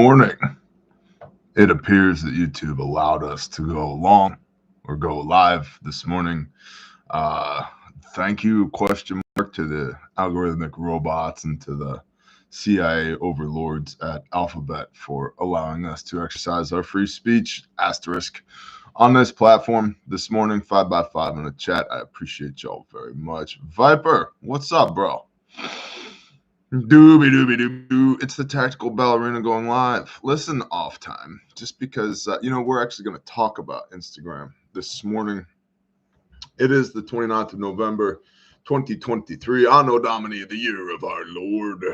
morning. It appears that YouTube allowed us to go long or go live this morning. Thank you, question mark, to the algorithmic robots and to the CIA overlords at Alphabet for allowing us to exercise our free speech asterisk on this platform this morning, 5x5 in the chat. I appreciate y'all very much. Viper, what's up, bro? Doo. It's the Tactical Ballerina going live. Listen, off time, just because, we're actually going to talk about Instagram this morning. It is the 29th of November, 2023, Anno Domini, the year of our Lord.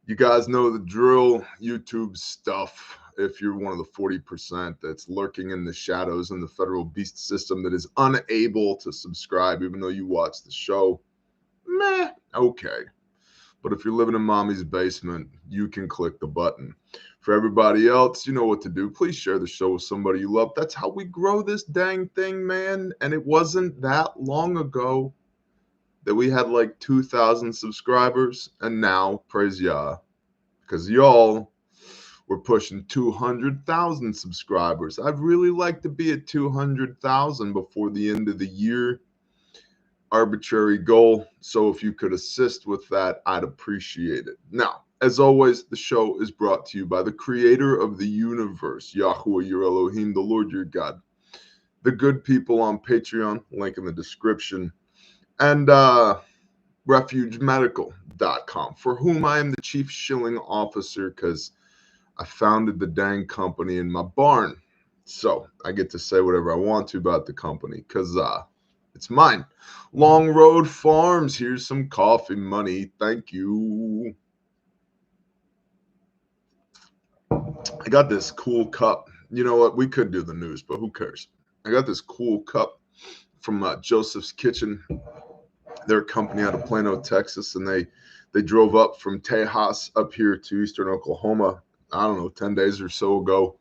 You guys know the drill, YouTube stuff. If you're one of the 40% that's lurking in the shadows in the federal beast system that is unable to subscribe, even though you watch the show, okay. But if you're living in mommy's basement, you can click the button. For everybody else, you know what to do. Please share the show with somebody you love. That's how we grow this dang thing, man. And it wasn't that long ago that we had like 2,000 subscribers. And now, praise Yah, because y'all were pushing 200,000 subscribers. I'd really like to be at 200,000 before the end of the year. Arbitrary goal. So if you could assist with that, I'd appreciate it. Now, as always, the show is brought to you by the creator of the universe, Yahuwah your Elohim, the Lord your God, the good people on Patreon, link in the description, and refugemedical.com, for whom I am the chief shilling officer because I founded the dang company in my barn. So I get to say whatever I want to about the company because it's mine. Long Road Farms. Here's some coffee money. Thank you. I got this cool cup. You know what? We could do the news, but who cares? I got this cool cup from Joseph's Kitchen. They're a company out of Plano, Texas, and they drove up from Tejas up here to eastern Oklahoma, I don't know, 10 days or so ago.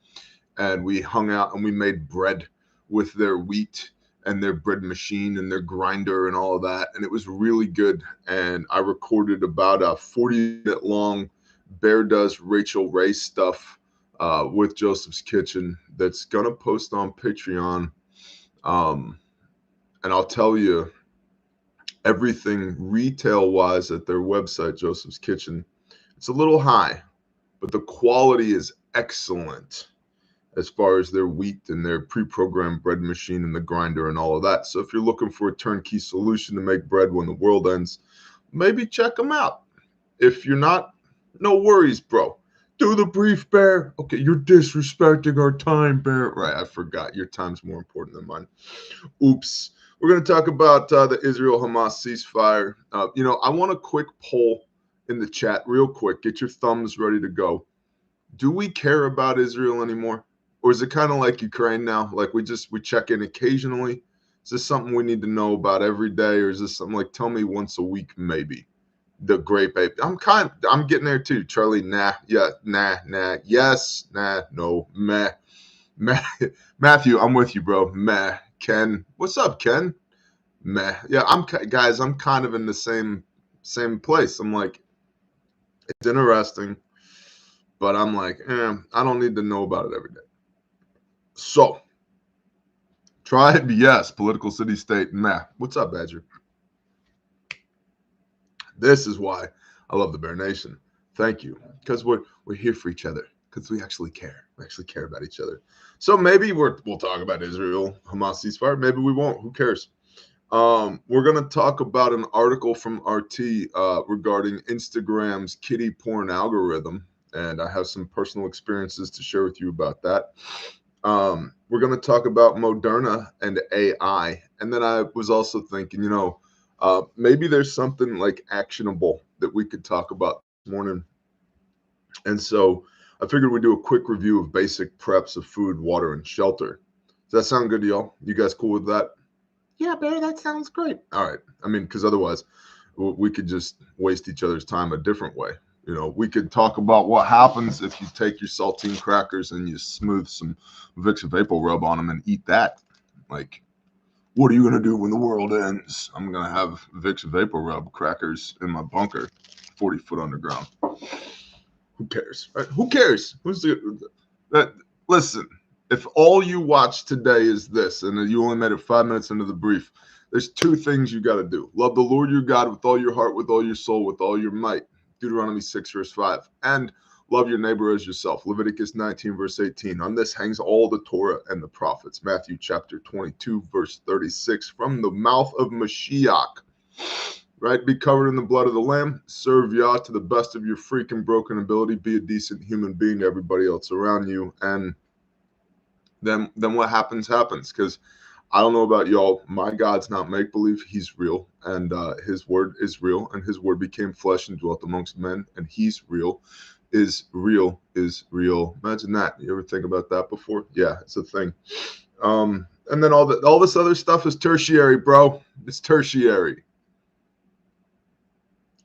And we hung out and we made bread with their wheat and their bread machine and their grinder and all of that. And it was really good. And I recorded about a 40-minute long Bear Does Rachel Ray stuff with Joseph's Kitchen that's going to post on Patreon. And I'll tell you, everything retail-wise at their website, Joseph's Kitchen, it's a little high, but the quality is excellent as far as their wheat and their pre-programmed bread machine and the grinder and all of that. So if you're looking for a turnkey solution to make bread when the world ends, maybe check them out. If you're not, no worries, bro. Do the brief, Bear. Okay, you're disrespecting our time, Bear. Right, I forgot. Your time's more important than mine. Oops. We're going to talk about the Israel-Hamas ceasefire. I want a quick poll in the chat real quick. Get your thumbs ready to go. Do we care about Israel anymore? Or is it kind of like Ukraine now? Like we check in occasionally? Is this something we need to know about every day? Or is this something like, tell me once a week, maybe? The great babe. I'm getting there too. Charlie, nah, yeah, nah, yes, nah, no, meh. Matthew, I'm with you, bro. Meh. Ken, what's up, Ken? Meh. Yeah, I'm kind of in the same place. I'm like, it's interesting, but I'm like, I don't need to know about it every day. So, tribe, yes. Political city state, meh. What's up, Badger? This is why I love the Bear Nation. Thank you, because we're here for each other. Because we actually care. We actually care about each other. So maybe we'll talk about Israel, Hamas ceasefire. Maybe we won't. Who cares? We're going to talk about an article from RT regarding Instagram's kiddie porn algorithm. And I have some personal experiences to share with you about that. We're going to talk about Moderna and AI. And then I was also thinking, maybe there's something like actionable that we could talk about this morning. And so I figured we'd do a quick review of basic preps of food, water, and shelter. Does that sound good to y'all? You guys cool with that? Yeah, Bear, that sounds great. All right. I mean, because otherwise we could just waste each other's time a different way. We could talk about what happens if you take your saltine crackers and you smooth some Vicks Vapor Rub on them and eat that. Like, what are you going to do when the world ends? I'm going to have Vicks Vapor Rub crackers in my bunker, 40 foot underground. Who cares? Right? Who cares? Listen, if all you watch today is this, and you only made it 5 minutes into the brief, there's two things you got to do. Love the Lord your God with all your heart, with all your soul, with all your might. Deuteronomy 6, verse 5. And love your neighbor as yourself. Leviticus 19, verse 18. On this hangs all the Torah and the prophets. Matthew chapter 22, verse 36. From the mouth of Mashiach. Right? Be covered in the blood of the Lamb. Serve Yah to the best of your freaking broken ability. Be a decent human being to everybody else around you. And then what happens. Because I don't know about y'all. My God's not make-believe. He's real. And his word is real. And his word became flesh and dwelt amongst men. And he's real. Is real. Imagine that. You ever think about that before? Yeah, it's a thing. And then all this other stuff is tertiary, bro. It's tertiary.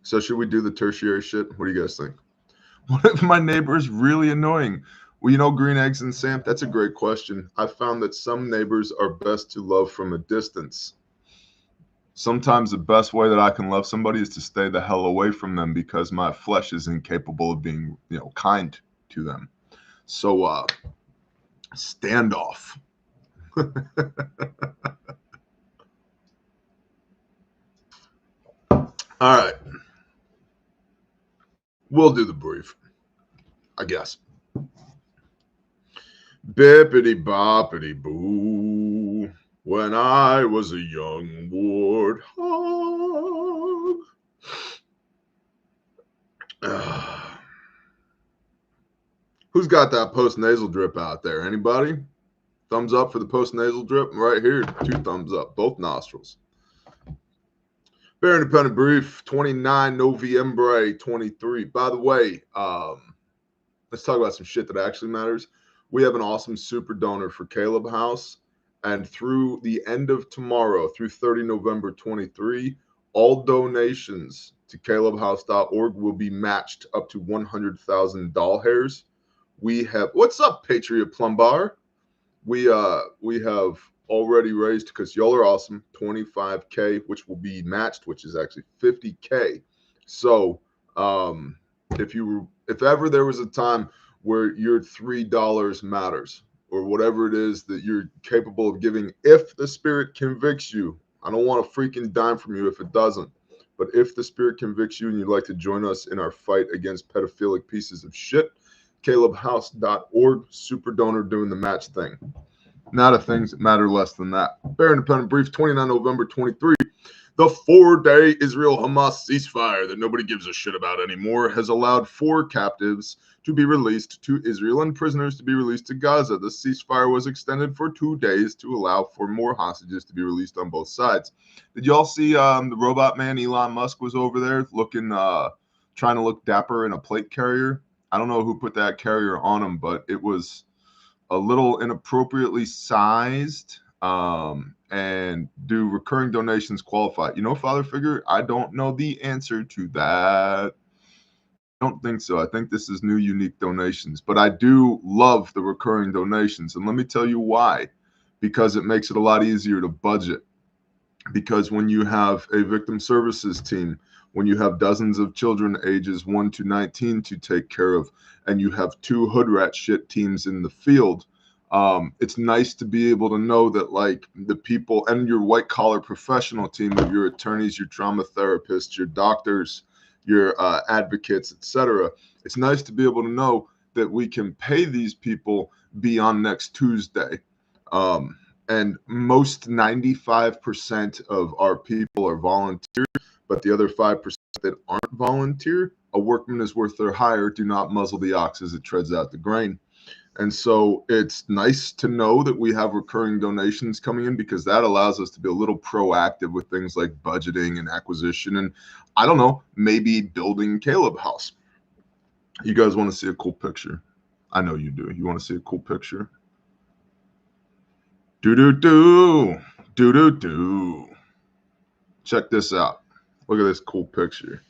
So should we do the tertiary shit? What do you guys think? What if my neighbor is really annoying? Well, green eggs and Sam, that's a great question. I found that some neighbors are best to love from a distance. Sometimes the best way that I can love somebody is to stay the hell away from them because my flesh is incapable of being, kind to them. So, standoff. All right. We'll do the brief, I guess. Bippity boppity boo. When I was a young warthog. Who's got that post-nasal drip out there? Anybody? Thumbs up for the post-nasal drip. Right here, 2 thumbs up, both nostrils. Bear Independent Brief, 29NOV23. By the way, let's talk about some shit that actually matters. We have an awesome super donor for Caleb House. And through the end of tomorrow, through 30 November 23, all donations to calebhouse.org will be matched up to 100,000 doll hairs. We have, what's up, Patriot Plumbar? We have already raised, because y'all are awesome, $25K, which will be matched, which is actually $50K. So if ever there was a time where your $3 matters, or whatever it is that you're capable of giving, if the Spirit convicts you, I don't want a freaking dime from you if it doesn't, but if the Spirit convicts you and you'd like to join us in our fight against pedophilic pieces of shit, calebhouse.org, super donor doing the match thing. Not a things that matter less than that. Bear Independent Brief, 29 November 23. The 4-day Israel-Hamas ceasefire that nobody gives a shit about anymore has allowed 4 captives to be released to Israel and prisoners to be released to Gaza. The ceasefire was extended for 2 days to allow for more hostages to be released on both sides. Did y'all see the robot man Elon Musk was over there looking, trying to look dapper in a plate carrier? I don't know who put that carrier on him, but it was a little inappropriately sized. And do recurring donations qualify? Father figure, I don't know the answer to that. I don't think so. I think this is new, unique donations, but I do love the recurring donations. And let me tell you why. Because it makes it a lot easier to budget. Because when you have a victim services team, when you have dozens of children ages 1 to 19 to take care of, and you have 2 hood rat shit teams in the field, it's nice to be able to know that, like, the people and your white collar professional team of your attorneys, your trauma therapists, your doctors, your advocates, etc. It's nice to be able to know that we can pay these people beyond next Tuesday. And most 95% of our people are volunteer, but the other 5% that aren't volunteer, a workman is worth their hire. Do not muzzle the ox as it treads out the grain. And so it's nice to know that we have recurring donations coming in, because that allows us to be a little proactive with things like budgeting and acquisition, and I don't know, maybe building Caleb House. You guys want to see a cool picture? I know you do. You want to see a cool picture? Do-do-do. Do-do-do. Check this out. Look at this cool picture.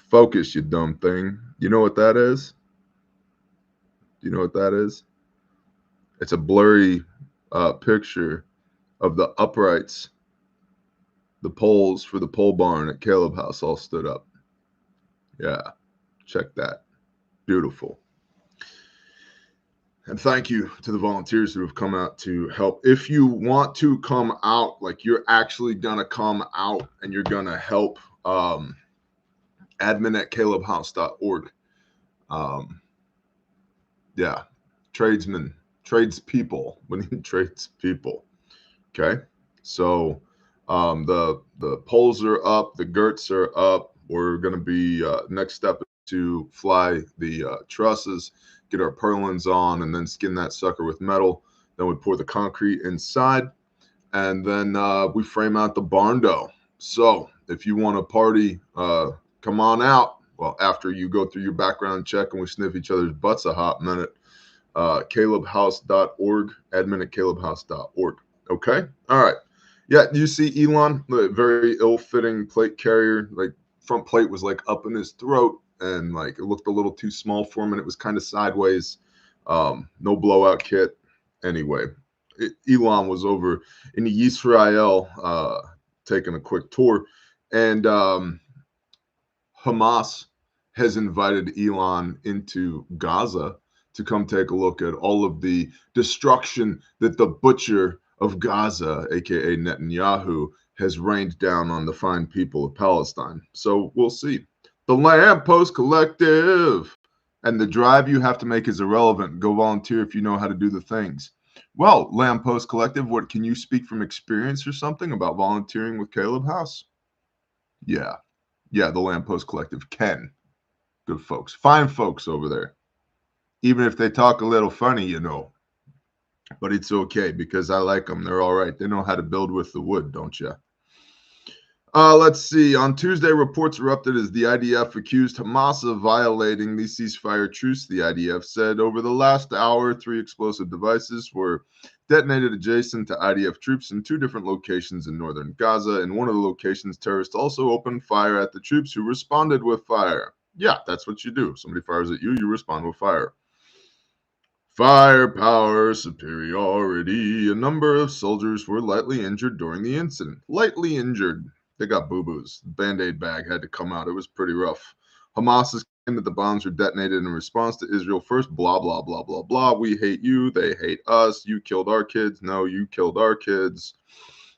Focus, you dumb thing. You know what that is? Do you know what that is? It's a blurry picture of the uprights, the poles for the pole barn at Caleb House all stood up. Yeah, check that. Beautiful. And thank you to the volunteers who have come out to help. If you want to come out, like you're actually going to come out and you're going to help, admin@calebhouse.org. Yeah, tradesmen, tradespeople. We need tradespeople. Okay, so the poles are up, the girts are up. We're going to be next step to fly the trusses, get our purlins on, and then skin that sucker with metal. Then we pour the concrete inside, and then we frame out the barn door. So if you want to party, come on out. Well, after you go through your background check and we sniff each other's butts a hot minute, calebhouse.org, admin@calebhouse.org. Okay? All right. Yeah, you see Elon, the very ill-fitting plate carrier, like front plate was like up in his throat and like it looked a little too small for him and it was kind of sideways. No blowout kit. Anyway, Elon was over in Israel taking a quick tour, and Hamas has invited Elon into Gaza to come take a look at all of the destruction that the butcher of Gaza, aka Netanyahu, has rained down on the fine people of Palestine. So we'll see. The Lamppost Collective. And the drive you have to make is irrelevant. Go volunteer if you know how to do the things. Well, Lamppost Collective, what can you speak from experience or something about volunteering with Caleb House? Yeah. Yeah, the Lamppost Collective can. Good folks. Fine folks over there. Even if they talk a little funny, you know. But it's okay because I like them. They're all right. They know how to build with the wood, don't you? Let's see. On Tuesday, reports erupted as the IDF accused Hamas of violating the ceasefire truce. The IDF said over the last hour, 3 explosive devices were detonated adjacent to IDF troops in 2 different locations in northern Gaza. In one of the locations, terrorists also opened fire at the troops who responded with fire. Yeah, that's what you do. Somebody fires at you, you respond with fire. Firepower superiority. A number of soldiers were lightly injured during the incident. Lightly injured. They got boo-boos. The Band-Aid bag had to come out. It was pretty rough. Hamas has claimed that the bombs were detonated in response to Israel first. Blah, blah, blah, blah, blah. We hate you. They hate us. You killed our kids. No, you killed our kids.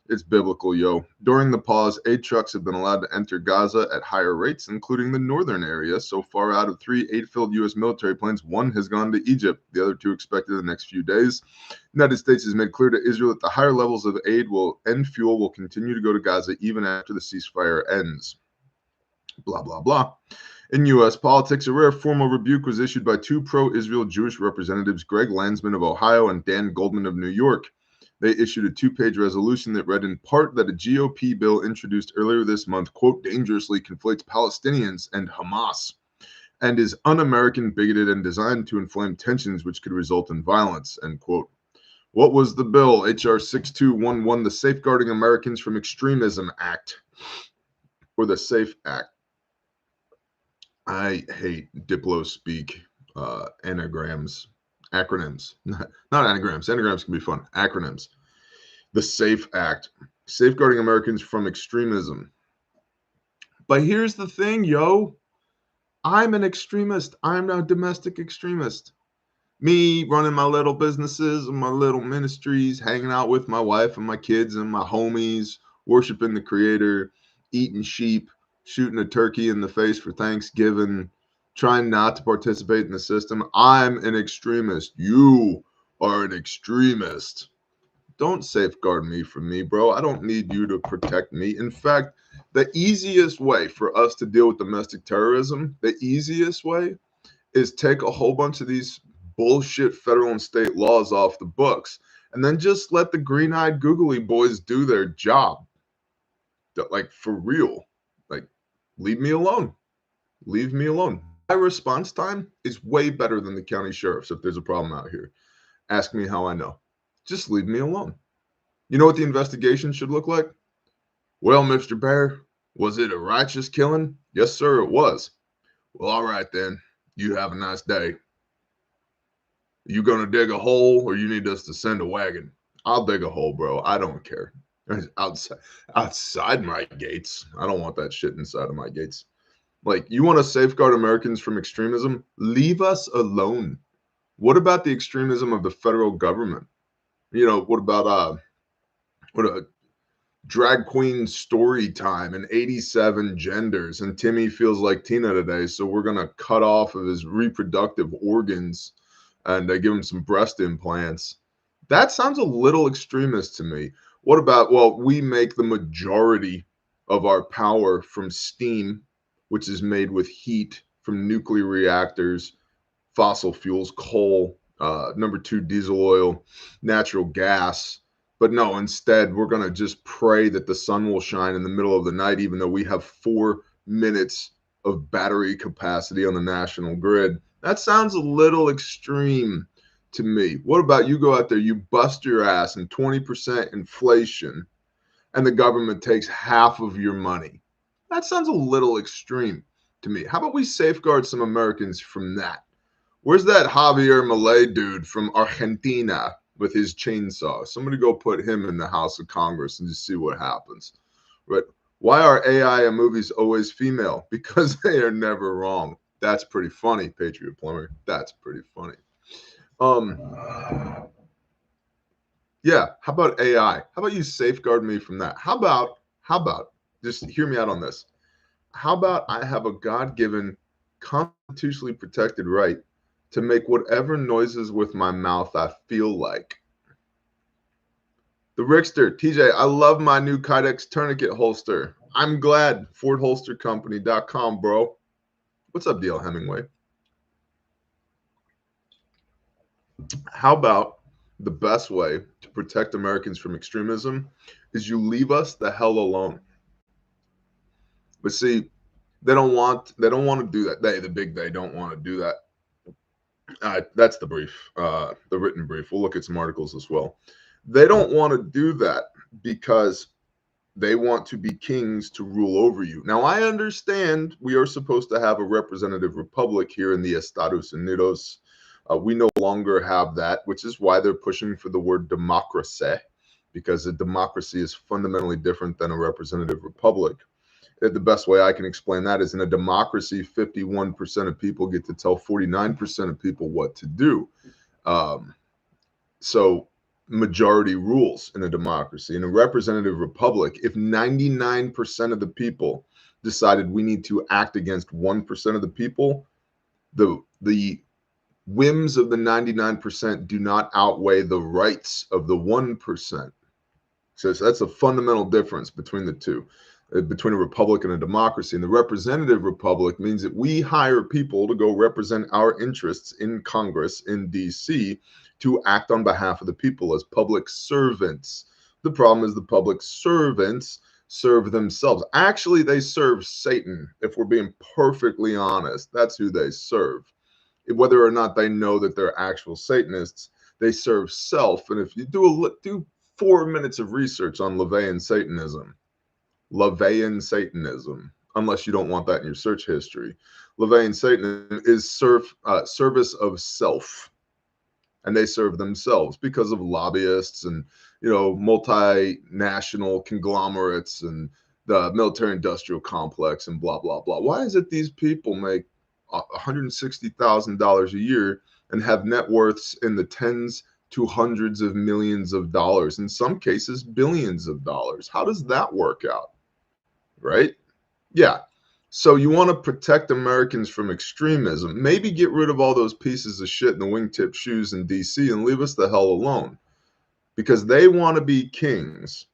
It's biblical, yo. During the pause, 8 trucks have been allowed to enter Gaza at higher rates, including the northern area. So far, out of 3 8-filled U.S. military planes, 1 has gone to Egypt. The other 2 expected in the next few days. The United States has made clear to Israel that the higher levels of aid and fuel will continue to go to Gaza even after the ceasefire ends. Blah, blah, blah. In U.S. politics, a rare formal rebuke was issued by 2 pro-Israel Jewish representatives, Greg Landsman of Ohio and Dan Goldman of New York. They issued a 2-page resolution that read in part that a GOP bill introduced earlier this month, quote, dangerously conflates Palestinians and Hamas and is un-American, bigoted, and designed to inflame tensions which could result in violence, end quote. What was the bill? H.R. 6211, the Safeguarding Americans from Extremism Act, or the SAFE Act. I hate Diplo speak anagrams. Acronyms, not anagrams. Anagrams can be fun. Acronyms. The SAFE Act, Safeguarding Americans from Extremism. But here's the thing, yo. I'm an extremist. I'm a domestic extremist. Me running my little businesses and my little ministries, hanging out with my wife and my kids and my homies, worshiping the Creator, eating sheep, shooting a turkey in the face for Thanksgiving, trying not to participate in the system. I'm an extremist. You are an extremist. Don't safeguard me from me, bro. I don't need you to protect me. In fact, the easiest way for us to deal with domestic terrorism, the easiest way is take a whole bunch of these bullshit federal and state laws off the books and then just let the green-eyed googly boys do their job. Like, for real. Like, leave me alone. Leave me alone. My response time is way better than the county sheriff's if there's a problem out here. Ask me how I know. Just leave me alone. You know what the investigation should look like? Well, Mr. Bear, was it a righteous killing? Yes, sir, it was. Well, all right then. You have a nice day. You gonna dig a hole or you need us to send a wagon? I'll dig a hole, bro. I don't care. Outside my gates. I don't want that shit inside of my gates. Like, you want to safeguard Americans from extremism? Leave us alone. What about the extremism of the federal government? What about what a drag queen story time and 87 genders, and Timmy feels like Tina today, so we're gonna cut off of his reproductive organs and give him some breast implants. That sounds a little extremist to me. What about, well, we make the majority of our power from steam, which is made with heat from nuclear reactors, fossil fuels, coal, number two, diesel oil, natural gas. But no, instead, we're going to just pray that the sun will shine in the middle of the night, even though we have 4 minutes of battery capacity on the national grid. That sounds a little extreme to me. What about you go out there, you bust your ass in 20% inflation, and the government takes half of your money? That sounds a little extreme to me. How about we safeguard some Americans from that? Where's that Javier Milei dude from Argentina with his chainsaw? Somebody go put him in the House of Congress and just see what happens. Right? Why are AI in movies always female? Because they are never wrong. That's pretty funny, Patriot Plumber. That's pretty funny. Yeah, how about AI? How about you safeguard me from that? How about, just hear me out on this. How about I have a God-given, constitutionally protected right to make whatever noises with my mouth I feel like? The Rickster, TJ, I love my new Kydex tourniquet holster. I'm glad. FordHolsterCompany.com, bro. What's up, D.L. Hemingway? How about the best way to protect Americans from extremism is you leave us the hell alone? But see, they don't want to do that. They don't want to do that. That's the brief, the written brief. We'll look at some articles as well. They don't want to do that because they want to be kings to rule over you. Now, I understand we are supposed to have a representative republic here in the Estados Unidos. We no longer have that, which is why they're pushing for the word democracy, because a democracy is fundamentally different than a representative republic. The best way I can explain that is, in a democracy, 51% of people get to tell 49% of people what to do. So majority rules in a democracy. In a representative republic, if 99% of the people decided we need to act against 1% of the people, the whims of the 99% do not outweigh the rights of the 1%. So that's a fundamental difference between the two, between a republic and a democracy. And the representative republic means that we hire people to go represent our interests in Congress, in DC, to act on behalf of the people as public servants. The problem is the public servants serve themselves. Actually, they serve Satan, if we're being perfectly honest. That's who they serve. Whether or not they know that they're actual Satanists, they serve self. And if you do 4 minutes of research on LaVeyan Satanism, unless you don't want that in your search history, LaVeyan Satanism is service of self. And they serve themselves because of lobbyists and, multinational conglomerates and the military industrial complex and blah, blah, blah. Why is it these people make $160,000 a year and have net worths in the tens to hundreds of millions of dollars, in some cases billions of dollars? How does that work out? Right? Yeah. So you want to protect Americans from extremism. Maybe get rid of all those pieces of shit in the wingtip shoes in DC and leave us the hell alone, because they want to be kings.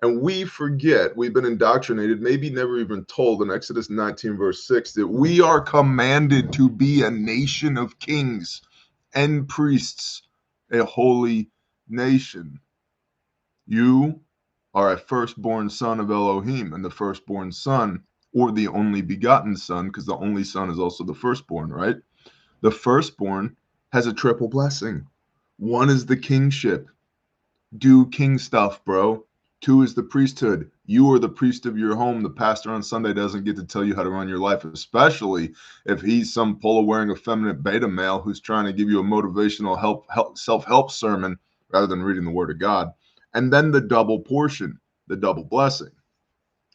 And we forget, we've been indoctrinated, maybe never even told, in Exodus 19, verse 6, that we are commanded to be a nation of kings and priests, a holy nation. You are a firstborn son of Elohim, and the firstborn son, or the only begotten son, because the only son is also the firstborn, right? The firstborn has a triple blessing. One is the kingship. Do king stuff, bro. 2 is the priesthood. You are the priest of your home. The pastor on Sunday doesn't get to tell you how to run your life, especially if he's some polo-wearing effeminate beta male who's trying to give you a motivational self-help sermon rather than reading the word of God. And then the double portion, the double blessing.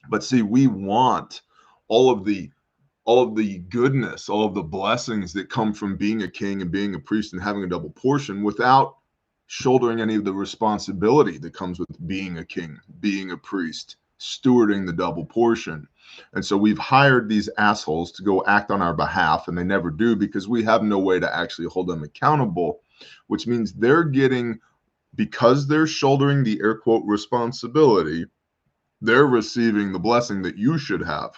But see, we want all of the all of the goodness, all of the blessings that come from being a king and being a priest and having a double portion without shouldering any of the responsibility that comes with being a king, being a priest, stewarding the double portion. And so we've hired these assholes to go act on our behalf, and they never do because we have no way to actually hold them accountable, which means they're getting, because they're shouldering the air quote responsibility, they're receiving the blessing that you should have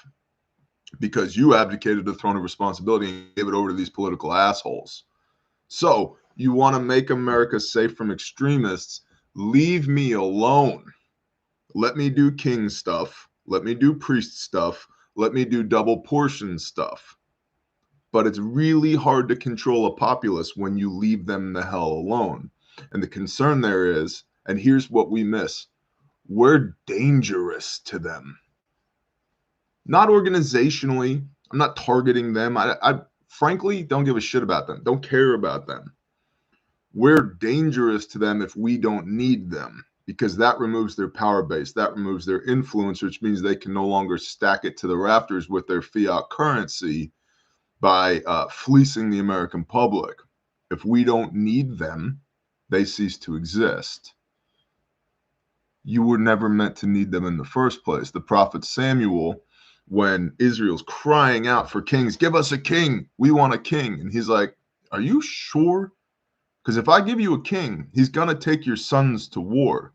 because you abdicated the throne of responsibility and gave it over to these political assholes. So you want to make America safe from extremists? Leave me alone. Let me do king stuff. Let me do priest stuff. Let me do double portion stuff. But it's really hard to control a populace when you leave them the hell alone. And the concern there is, and here's what we miss, we're dangerous to them. Not organizationally. I'm not targeting them. I frankly don't give a shit about them. Don't care about them. We're dangerous to them if we don't need them, because that removes their power base. That removes their influence, which means they can no longer stack it to the rafters with their fiat currency by fleecing the American public. If we don't need them, they cease to exist. You were never meant to need them in the first place. The prophet Samuel, when Israel's crying out for kings, give us a king, we want a king. And he's like, are you sure? Because if I give you a king, he's going to take your sons to war,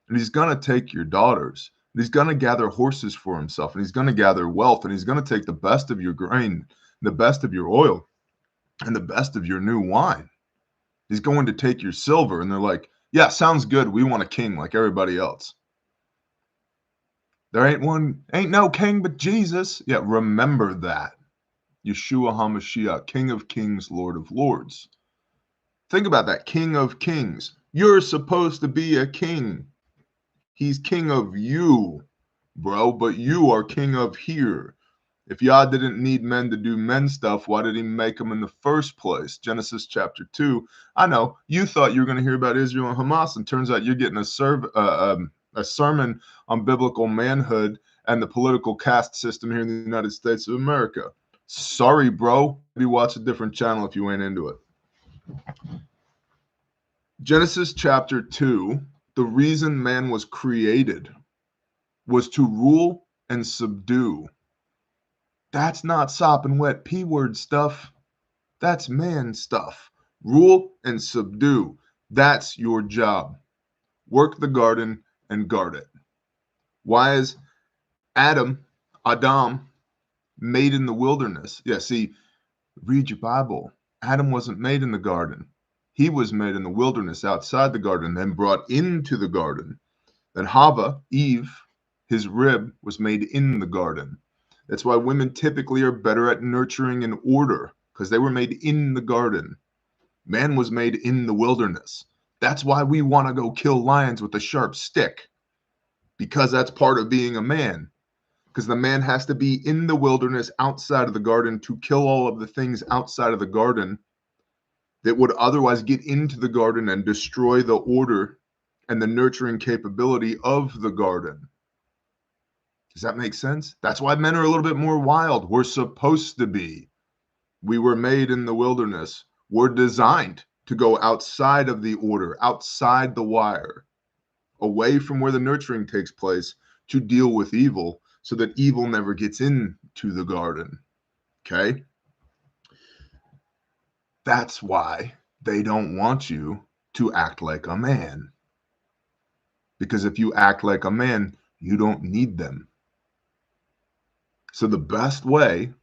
and he's going to take your daughters, and he's going to gather horses for himself, and he's going to gather wealth, and he's going to take the best of your grain, the best of your oil, and the best of your new wine. He's going to take your silver. And they're like, yeah, sounds good. We want a king like everybody else. There ain't no king but Jesus. Yeah, remember that. Yeshua HaMashiach, King of Kings, Lord of Lords. Think about that, King of Kings. You're supposed to be a king. He's king of you, bro, but you are king of here. If Yah didn't need men to do men stuff, why did he make them in the first place? Genesis chapter 2. I know, you thought you were going to hear about Israel and Hamas, and turns out you're getting a sermon on biblical manhood and the political caste system here in the United States of America. Sorry, bro. Maybe watch a different channel if you ain't into it. Genesis chapter 2, the reason man was created was to rule and subdue. That's not sop and wet P-word stuff. That's man stuff. Rule and subdue. That's your job. Work the garden and guard it. Why is Adam, made in the wilderness? Yeah, see, read your Bible. Adam wasn't made in the garden. He was made in the wilderness outside the garden, then brought into the garden. Then Hava, Eve, his rib, was made in the garden. That's why women typically are better at nurturing and order, because they were made in the garden. Man was made in the wilderness. That's why we want to go kill lions with a sharp stick, because that's part of being a man. Because the man has to be in the wilderness outside of the garden to kill all of the things outside of the garden that would otherwise get into the garden and destroy the order and the nurturing capability of the garden. Does that make sense? That's why men are a little bit more wild. We're supposed to be. We were made in the wilderness. We're designed to go outside of the order, outside the wire, away from where the nurturing takes place to deal with evil so that evil never gets into the garden. Okay? That's why they don't want you to act like a man. Because if you act like a man, you don't need them. So the best way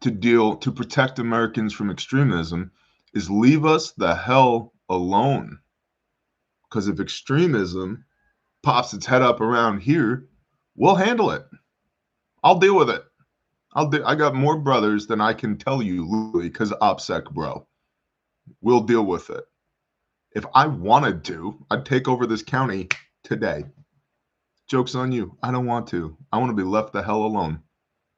to protect Americans from extremism is leave us the hell alone. Because if extremism pops its head up around here, we'll handle it. I'll deal with it. I got more brothers than I can tell you, literally, because OPSEC, bro. We'll deal with it. If I wanted to, I'd take over this county today. Joke's on you. I don't want to. I want to be left the hell alone.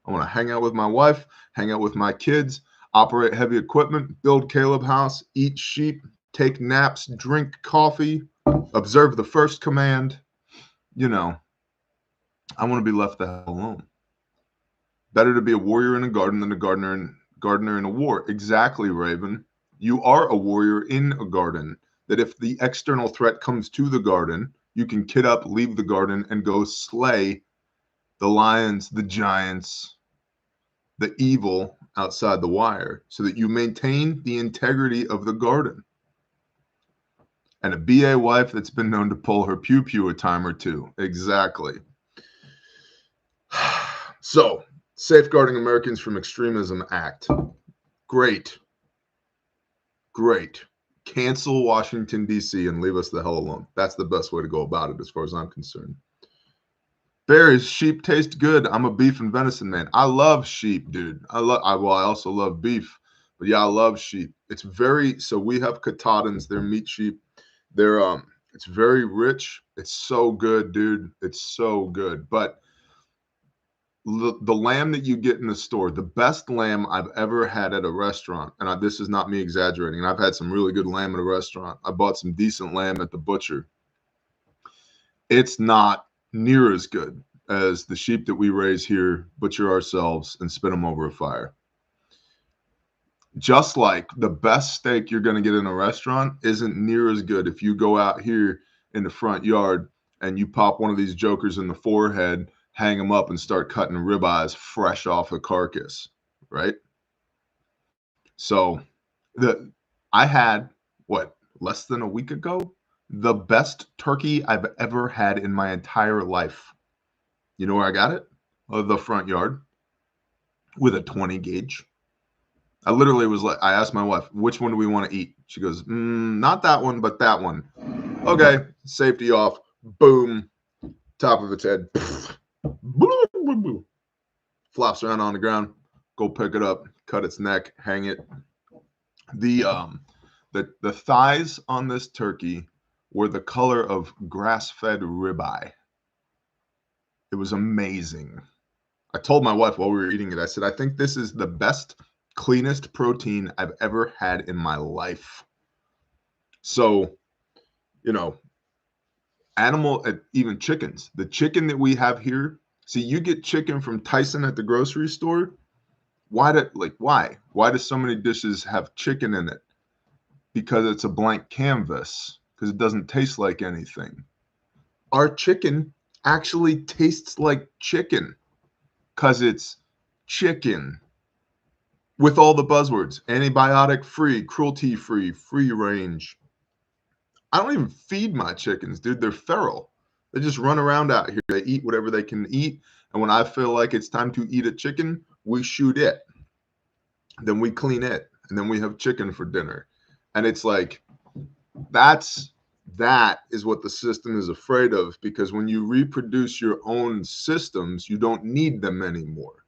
I want to hang out with my wife, hang out with my kids, operate heavy equipment, build Caleb House, eat sheep, take naps, drink coffee, observe the first command. You know, I want to be left the hell alone. Better to be a warrior in a garden than a gardener in a war. Exactly, Raven. You are a warrior in a garden. That if the external threat comes to the garden, you can kit up, leave the garden, and go slay the lions, the giants, the evil outside the wire, so that you maintain the integrity of the garden. And a BA wife that's been known to pull her pew-pew a time or two. Exactly. So, Safeguarding Americans from Extremism Act. Great. Great. Cancel Washington, D.C. and leave us the hell alone. That's the best way to go about it as far as I'm concerned. Berries, sheep taste good. I'm a beef and venison man. I love sheep, dude. I also love beef. But yeah, I love sheep. It's very, so we have Katahdins. They're meat sheep. They're it's very rich. It's so good, dude. It's so good. But the lamb that you get in the store, the best lamb I've ever had at a restaurant, and this is not me exaggerating, and I've had some really good lamb at a restaurant. I bought some decent lamb at the butcher. It's not near as good as the sheep that we raise here, butcher ourselves, and spin them over a fire. Just like the best steak you're going to get in a restaurant isn't near as good if you go out here in the front yard and you pop one of these jokers in the forehead, hang them up, and start cutting ribeyes fresh off the carcass, right? So I had, less than a week ago, the best turkey I've ever had in my entire life. You know where I got it? The front yard with a 20 gauge. I literally was like, I asked my wife, which one do we want to eat? She goes, not that one, but that one. Okay, safety off. Boom. Top of its head. Flops around on the ground. Go pick it up, cut its neck, hang it. The thighs on this turkey were the color of grass-fed ribeye. It was amazing. I told my wife while we were eating it, I said, I think this is the best, cleanest protein I've ever had in my life. So, even chickens. The chicken that we have here, see, you get chicken from Tyson at the grocery store. Why? Why do so many dishes have chicken in it? Because it's a blank canvas, because it doesn't taste like anything. Our chicken actually tastes like chicken because it's chicken with all the buzzwords: antibiotic free, cruelty free, free range. I don't even feed my chickens, dude. They're feral. They just run around out here. They eat whatever they can eat. And when I feel like it's time to eat a chicken, we shoot it. Then we clean it. And then we have chicken for dinner. And it's like, that is what the system is afraid of, because when you reproduce your own systems, you don't need them anymore.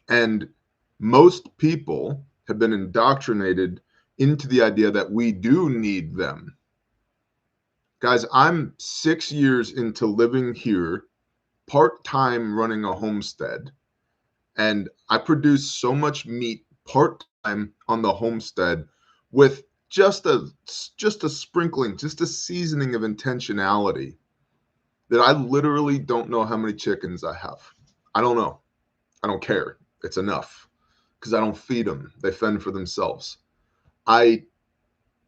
And most people have been indoctrinated into the idea that we do need them. Guys, I'm 6 years into living here, part-time running a homestead, and I produce so much meat part-time on the homestead with just a sprinkling, just a seasoning of intentionality, that I literally don't know how many chickens I have. I don't know. I don't care. It's enough because I don't feed them. They fend for themselves.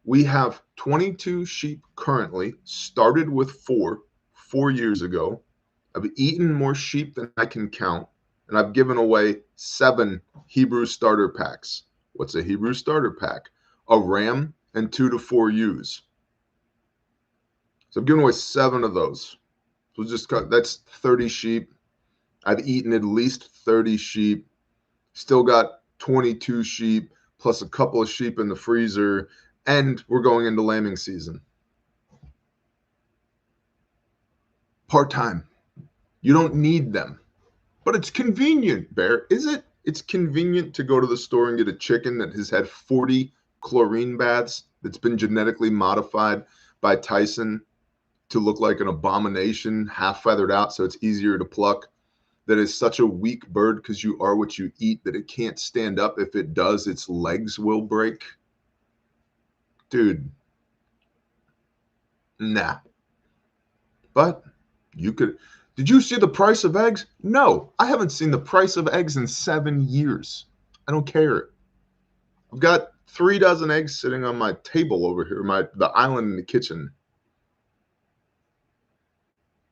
We have 22 sheep currently, started with 4 years ago. I've eaten more sheep than I can count, and I've given away 7 Hebrew starter packs. What's a Hebrew starter pack? A ram and 2 to 4 ewes. So I've given away 7 of those. So that's 30 sheep. I've eaten at least 30 sheep. Still got 22 sheep plus a couple of sheep in the freezer. And we're going into lambing season. Part-time. You don't need them. But it's convenient, Bear. Is it? It's convenient to go to the store and get a chicken that has had 40 chlorine baths, that's been genetically modified by Tyson to look like an abomination, half feathered out so it's easier to pluck, that is such a weak bird because you are what you eat that it can't stand up. If it does, its legs will break. Dude, nah. But you could, Did you see the price of eggs? No, I haven't seen the price of eggs in 7 years. I don't care. I've got 3 dozen eggs sitting on my table over here, the island in the kitchen.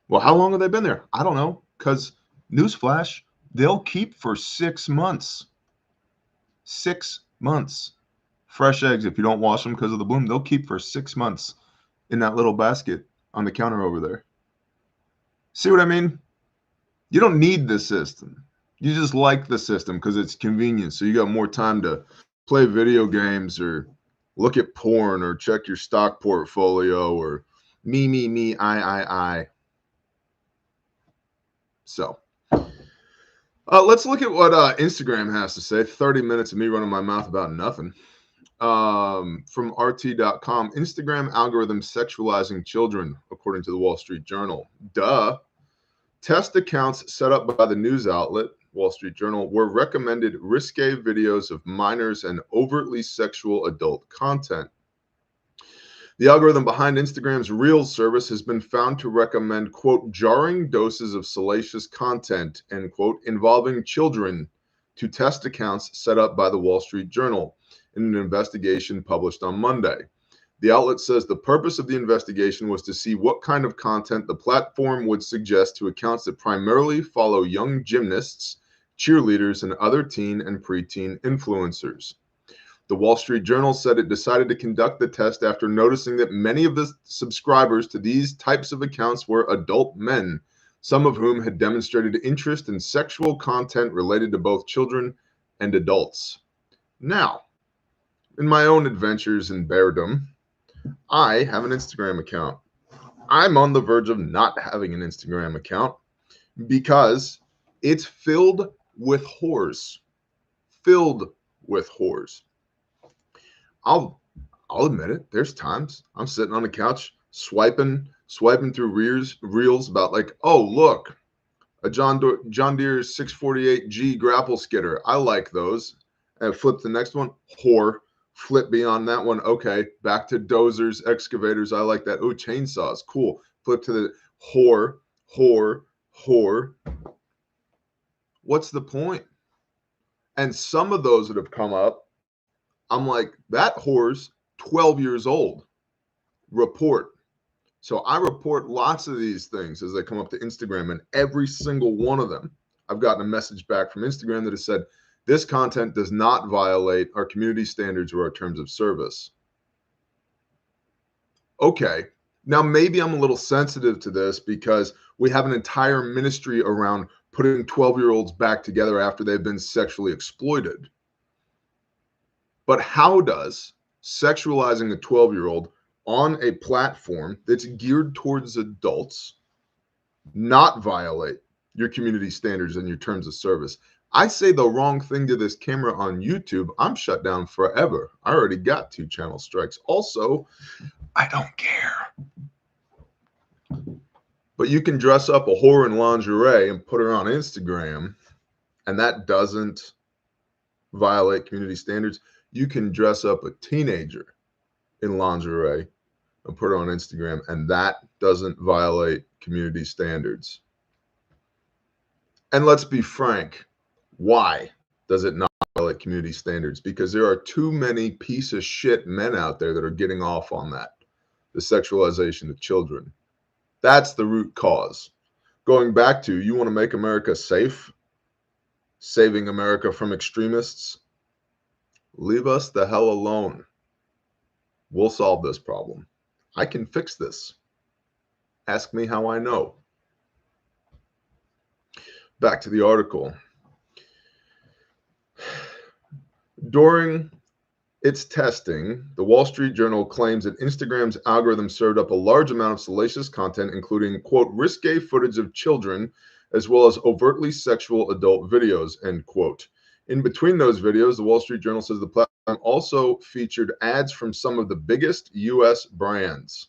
Well, how long have they been there? I don't know, because newsflash, they'll keep for 6 months. 6 months. Fresh eggs, if you don't wash them because of the bloom, they'll keep for 6 months in that little basket on the counter over there. See what I mean? You don't need the system. You just like the system because it's convenient. So you got more time to play video games or look at porn or check your stock portfolio or me, I. So let's look at what Instagram has to say. 30 minutes of me running my mouth about nothing. From RT.com, Instagram algorithm sexualizing children, according to the Wall Street Journal. Duh. Test accounts set up by the news outlet, Wall Street Journal, were recommended risque videos of minors and overtly sexual adult content. The algorithm behind Instagram's Reels service has been found to recommend, quote, jarring doses of salacious content, end quote, involving children to test accounts set up by the Wall Street Journal in an investigation published on Monday. The outlet says the purpose of the investigation was to see what kind of content the platform would suggest to accounts that primarily follow young gymnasts, cheerleaders, and other teen and preteen influencers. The Wall Street Journal said it decided to conduct the test after noticing that many of the subscribers to these types of accounts were adult men, some of whom had demonstrated interest in sexual content related to both children and adults. Now, in my own adventures in beardom, I have an Instagram account. I'm on the verge of not having an Instagram account because it's filled with whores. Filled with whores. I'll admit it. There's times I'm sitting on the couch swiping through reels about like, oh look, a John Deere 648G grapple skidder. I like those. And flip the next one, whore. Flip beyond that one. Okay, back to dozers, excavators. I like that. Oh, chainsaws. Cool. Flip to the whore. What's the point? And some of those that have come up, I'm like, that whore's 12 years old. Report. So I report lots of these things as they come up to Instagram, and every single one of them, I've gotten a message back from Instagram that has said, this content does not violate our community standards or our terms of service. Okay, now maybe I'm a little sensitive to this because we have an entire ministry around putting 12-year-olds back together after they've been sexually exploited. But how does sexualizing a 12-year-old on a platform that's geared towards adults not violate your community standards and your terms of service? I say the wrong thing to this camera on YouTube, I'm shut down forever. I already got 2 channel strikes. Also, I don't care. But you can dress up a whore in lingerie and put her on Instagram, and that doesn't violate community standards. You can dress up a teenager in lingerie and put her on Instagram, and that doesn't violate community standards. And let's be frank, why does it not violate community standards? Because there are too many piece of shit men out there that are getting off on that, the sexualization of children. That's the root cause. Going back to, you want to make America safe, saving America from extremists, leave us the hell alone. We'll solve this problem. I can fix this. Ask me how I know. Back to the article. During its testing, the Wall Street Journal claims that Instagram's algorithm served up a large amount of salacious content, including, quote, risque footage of children, as well as overtly sexual adult videos, end quote. In between those videos, the Wall Street Journal says the platform also featured ads from some of the biggest U.S. brands.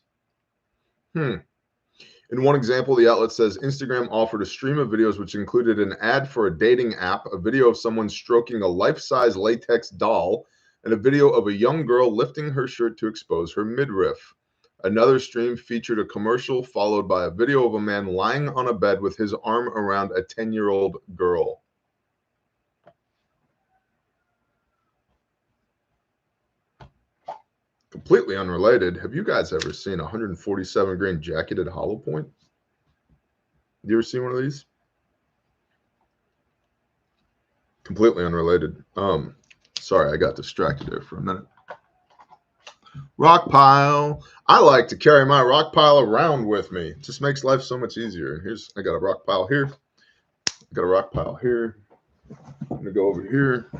In one example, the outlet says Instagram offered a stream of videos which included an ad for a dating app, a video of someone stroking a life-size latex doll, and a video of a young girl lifting her shirt to expose her midriff. Another stream featured a commercial followed by a video of a man lying on a bed with his arm around a 10-year-old girl. Completely unrelated. Have you guys ever seen a 147 grain jacketed hollow point? You ever seen one of these? Completely unrelated. Sorry, I got distracted there for a minute. Rock pile. I like to carry my rock pile around with me. It just makes life so much easier. I got a rock pile here. I got a rock pile here. I'm gonna go over here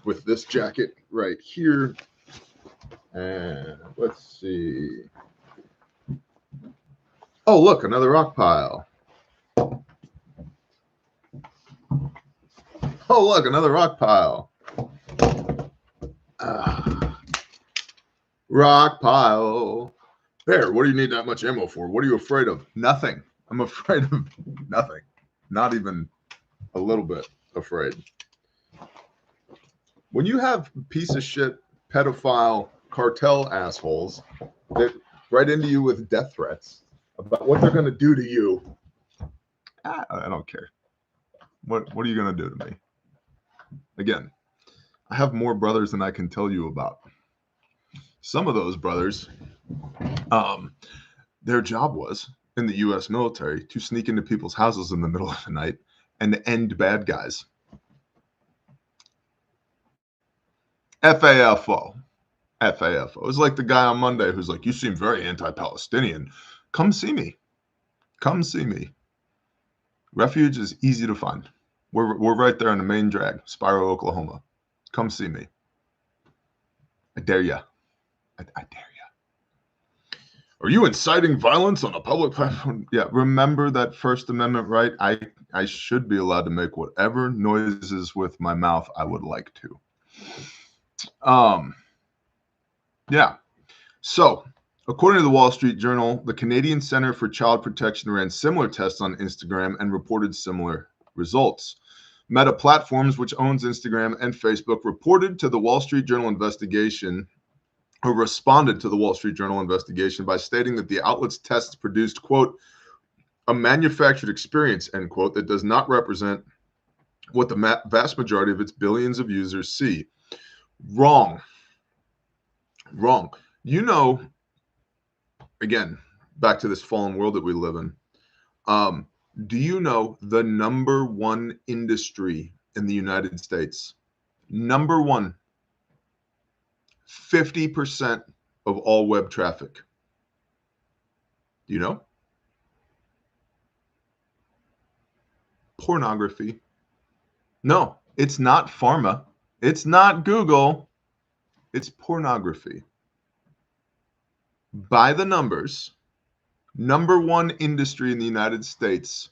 with this jacket right here. And let's see. Oh, look, another rock pile. Oh, look, another rock pile. Rock pile. There, what do you need that much ammo for? What are you afraid of? Nothing. I'm afraid of nothing. Not even a little bit afraid. When you have piece of shit, pedophile, cartel assholes that write into you with death threats about what they're going to do to you, I don't care. What are you going to do to me? Again, I have more brothers than I can tell you about. Some of those brothers, their job was in the U.S. military to sneak into people's houses in the middle of the night and end bad guys. FAFO. It's like the guy on Monday who's like, you seem very anti-Palestinian. Come see me. Come see me. Refuge is easy to find. We're right there on the main drag, Spiro, Oklahoma. Come see me. I dare ya. I dare ya. Are you inciting violence on a public platform? Yeah, remember that First Amendment right? I should be allowed to make whatever noises with my mouth I would like to. Yeah. So, according to the Wall Street Journal, the Canadian Center for Child Protection ran similar tests on Instagram and reported similar results. Meta Platforms, which owns Instagram and Facebook, responded to the Wall Street Journal investigation by stating that the outlet's tests produced, quote, a manufactured experience, end quote, that does not represent what the vast majority of its billions of users see. Wrong. You know, again, back to this fallen world that we live in. Do you know the number one industry in the United States? Number one, 50% of all web traffic. Do you know? Pornography. No, it's not pharma. It's not Google. It's pornography. By the numbers, number one industry in the United States.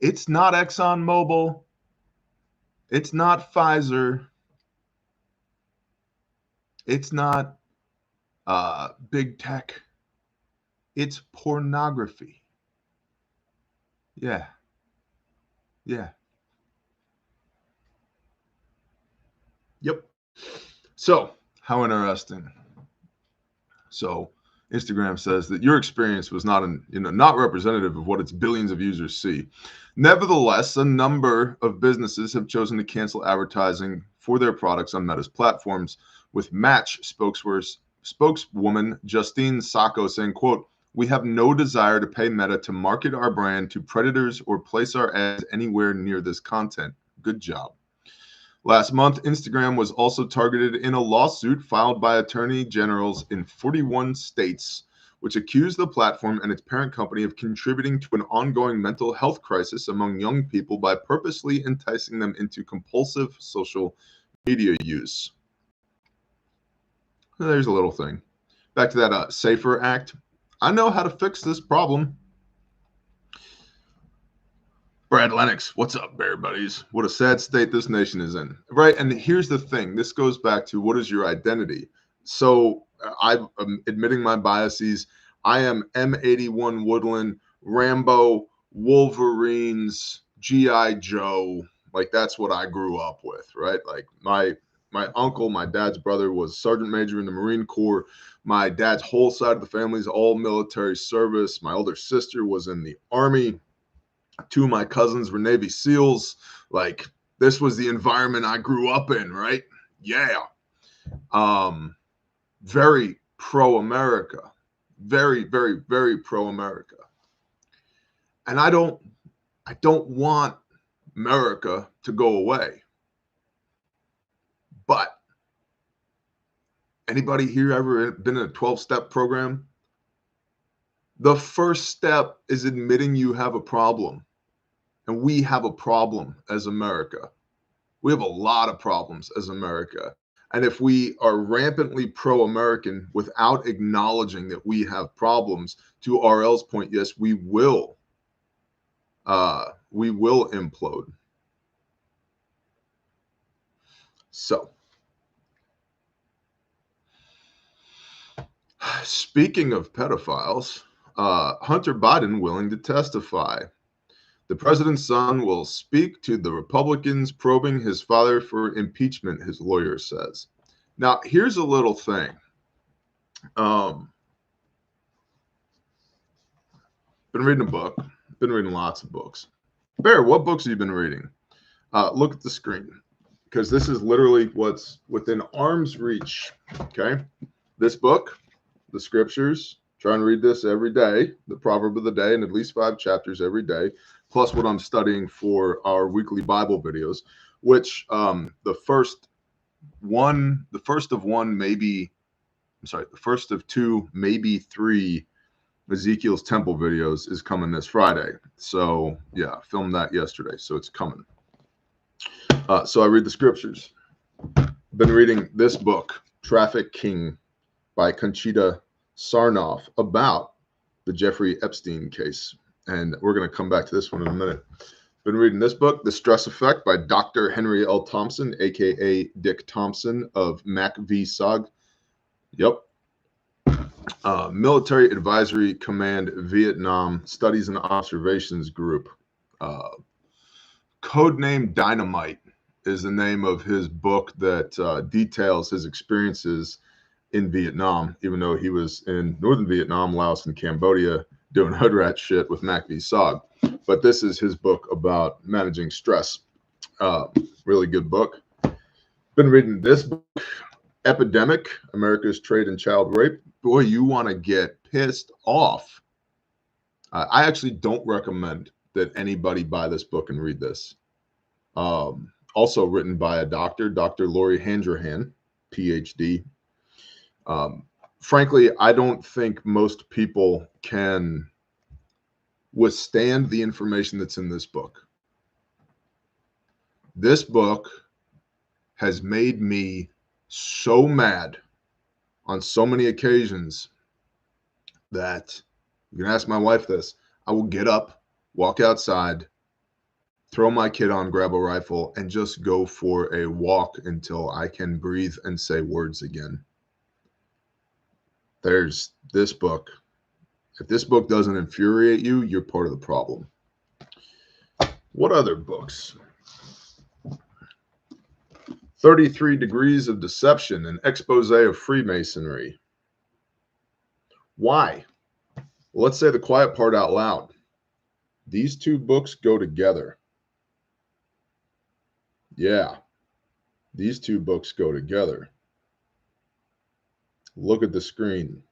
It's not ExxonMobil. It's not Pfizer. It's not big tech. It's pornography. Yeah. Yep. So, how interesting. So, Instagram says that your experience was not representative of what its billions of users see. Nevertheless, a number of businesses have chosen to cancel advertising for their products on Meta's platforms, with Match spokeswoman Justine Sacco saying, quote, we have no desire to pay Meta to market our brand to predators or place our ads anywhere near this content. Good job. Last month, Instagram was also targeted in a lawsuit filed by attorney generals in 41 states, which accused the platform and its parent company of contributing to an ongoing mental health crisis among young people by purposely enticing them into compulsive social media use. There's a little thing. Back to that SAFER Act. I know how to fix this problem. Brad Lennox, what's up, bear buddies? What a sad state this nation is in, right? And here's the thing. This goes back to what is your identity? So I'm admitting my biases. I am M81 Woodland, Rambo, Wolverines, G.I. Joe. Like, that's what I grew up with, right? Like, My uncle, my dad's brother, was sergeant major in the Marine Corps. My dad's whole side of the family is all military service. My older sister was in the Army. Two of my cousins were Navy SEALs. Like, this was the environment I grew up in, right? Yeah. Very pro-America. Very, very, very pro-America. And I don't want America to go away. But anybody here ever been in a 12-step program? The first step is admitting you have a problem. And we have a problem as America. We have a lot of problems as America. And if we are rampantly pro-American without acknowledging that we have problems, to RL's point, yes, we will implode. So, speaking of pedophiles, Hunter Biden willing to testify. The president's son will speak to the Republicans probing his father for impeachment, his lawyer says. Now, here's a little thing. Been reading a book. Been reading lots of books. Bear, what books have you been reading? Look at the screen, because this is literally what's within arm's reach. Okay? This book, the scriptures, try and read this every day, the proverb of the day, and at least 5 chapters every day, plus what I'm studying for our weekly Bible videos, which the first of 2, maybe 3 Ezekiel's temple videos is coming this Friday. So yeah, filmed that yesterday, so it's coming. So I read the scriptures. Been reading this book, Trafficking by Conchita Sarnoff, about the Jeffrey Epstein case. And we're going to come back to this one in a minute. Been reading this book, The Stress Effect by Dr. Henry L. Thompson, a.k.a. Dick Thompson of Mac v. SOG. Yep. Military Advisory Command Vietnam Studies and Observations Group. Codename Dynamite is the name of his book that details his experiences in Vietnam, even though he was in northern Vietnam, Laos, and Cambodia doing hood rat shit with Mac v. SOG. But this is his book about managing stress. Really good book. Been reading this book, Epidemic, America's Trade in Child Rape. Boy, you want to get pissed off. I actually don't recommend that anybody buy this book and read this. Also written by a doctor, Dr. Lori Handrahan, PhD. Frankly, I don't think most people can withstand the information that's in this book. This book has made me so mad on so many occasions that you can ask my wife this. I will get up, walk outside, throw my kid on, grab a rifle, and just go for a walk until I can breathe and say words again. There's this book. If this book doesn't infuriate you, you're part of the problem. What other books? 33 Degrees of Deception, an expose of Freemasonry. Why? Well, let's say the quiet part out loud. These 2 books go together. Yeah, these 2 books go together. Look at the screen.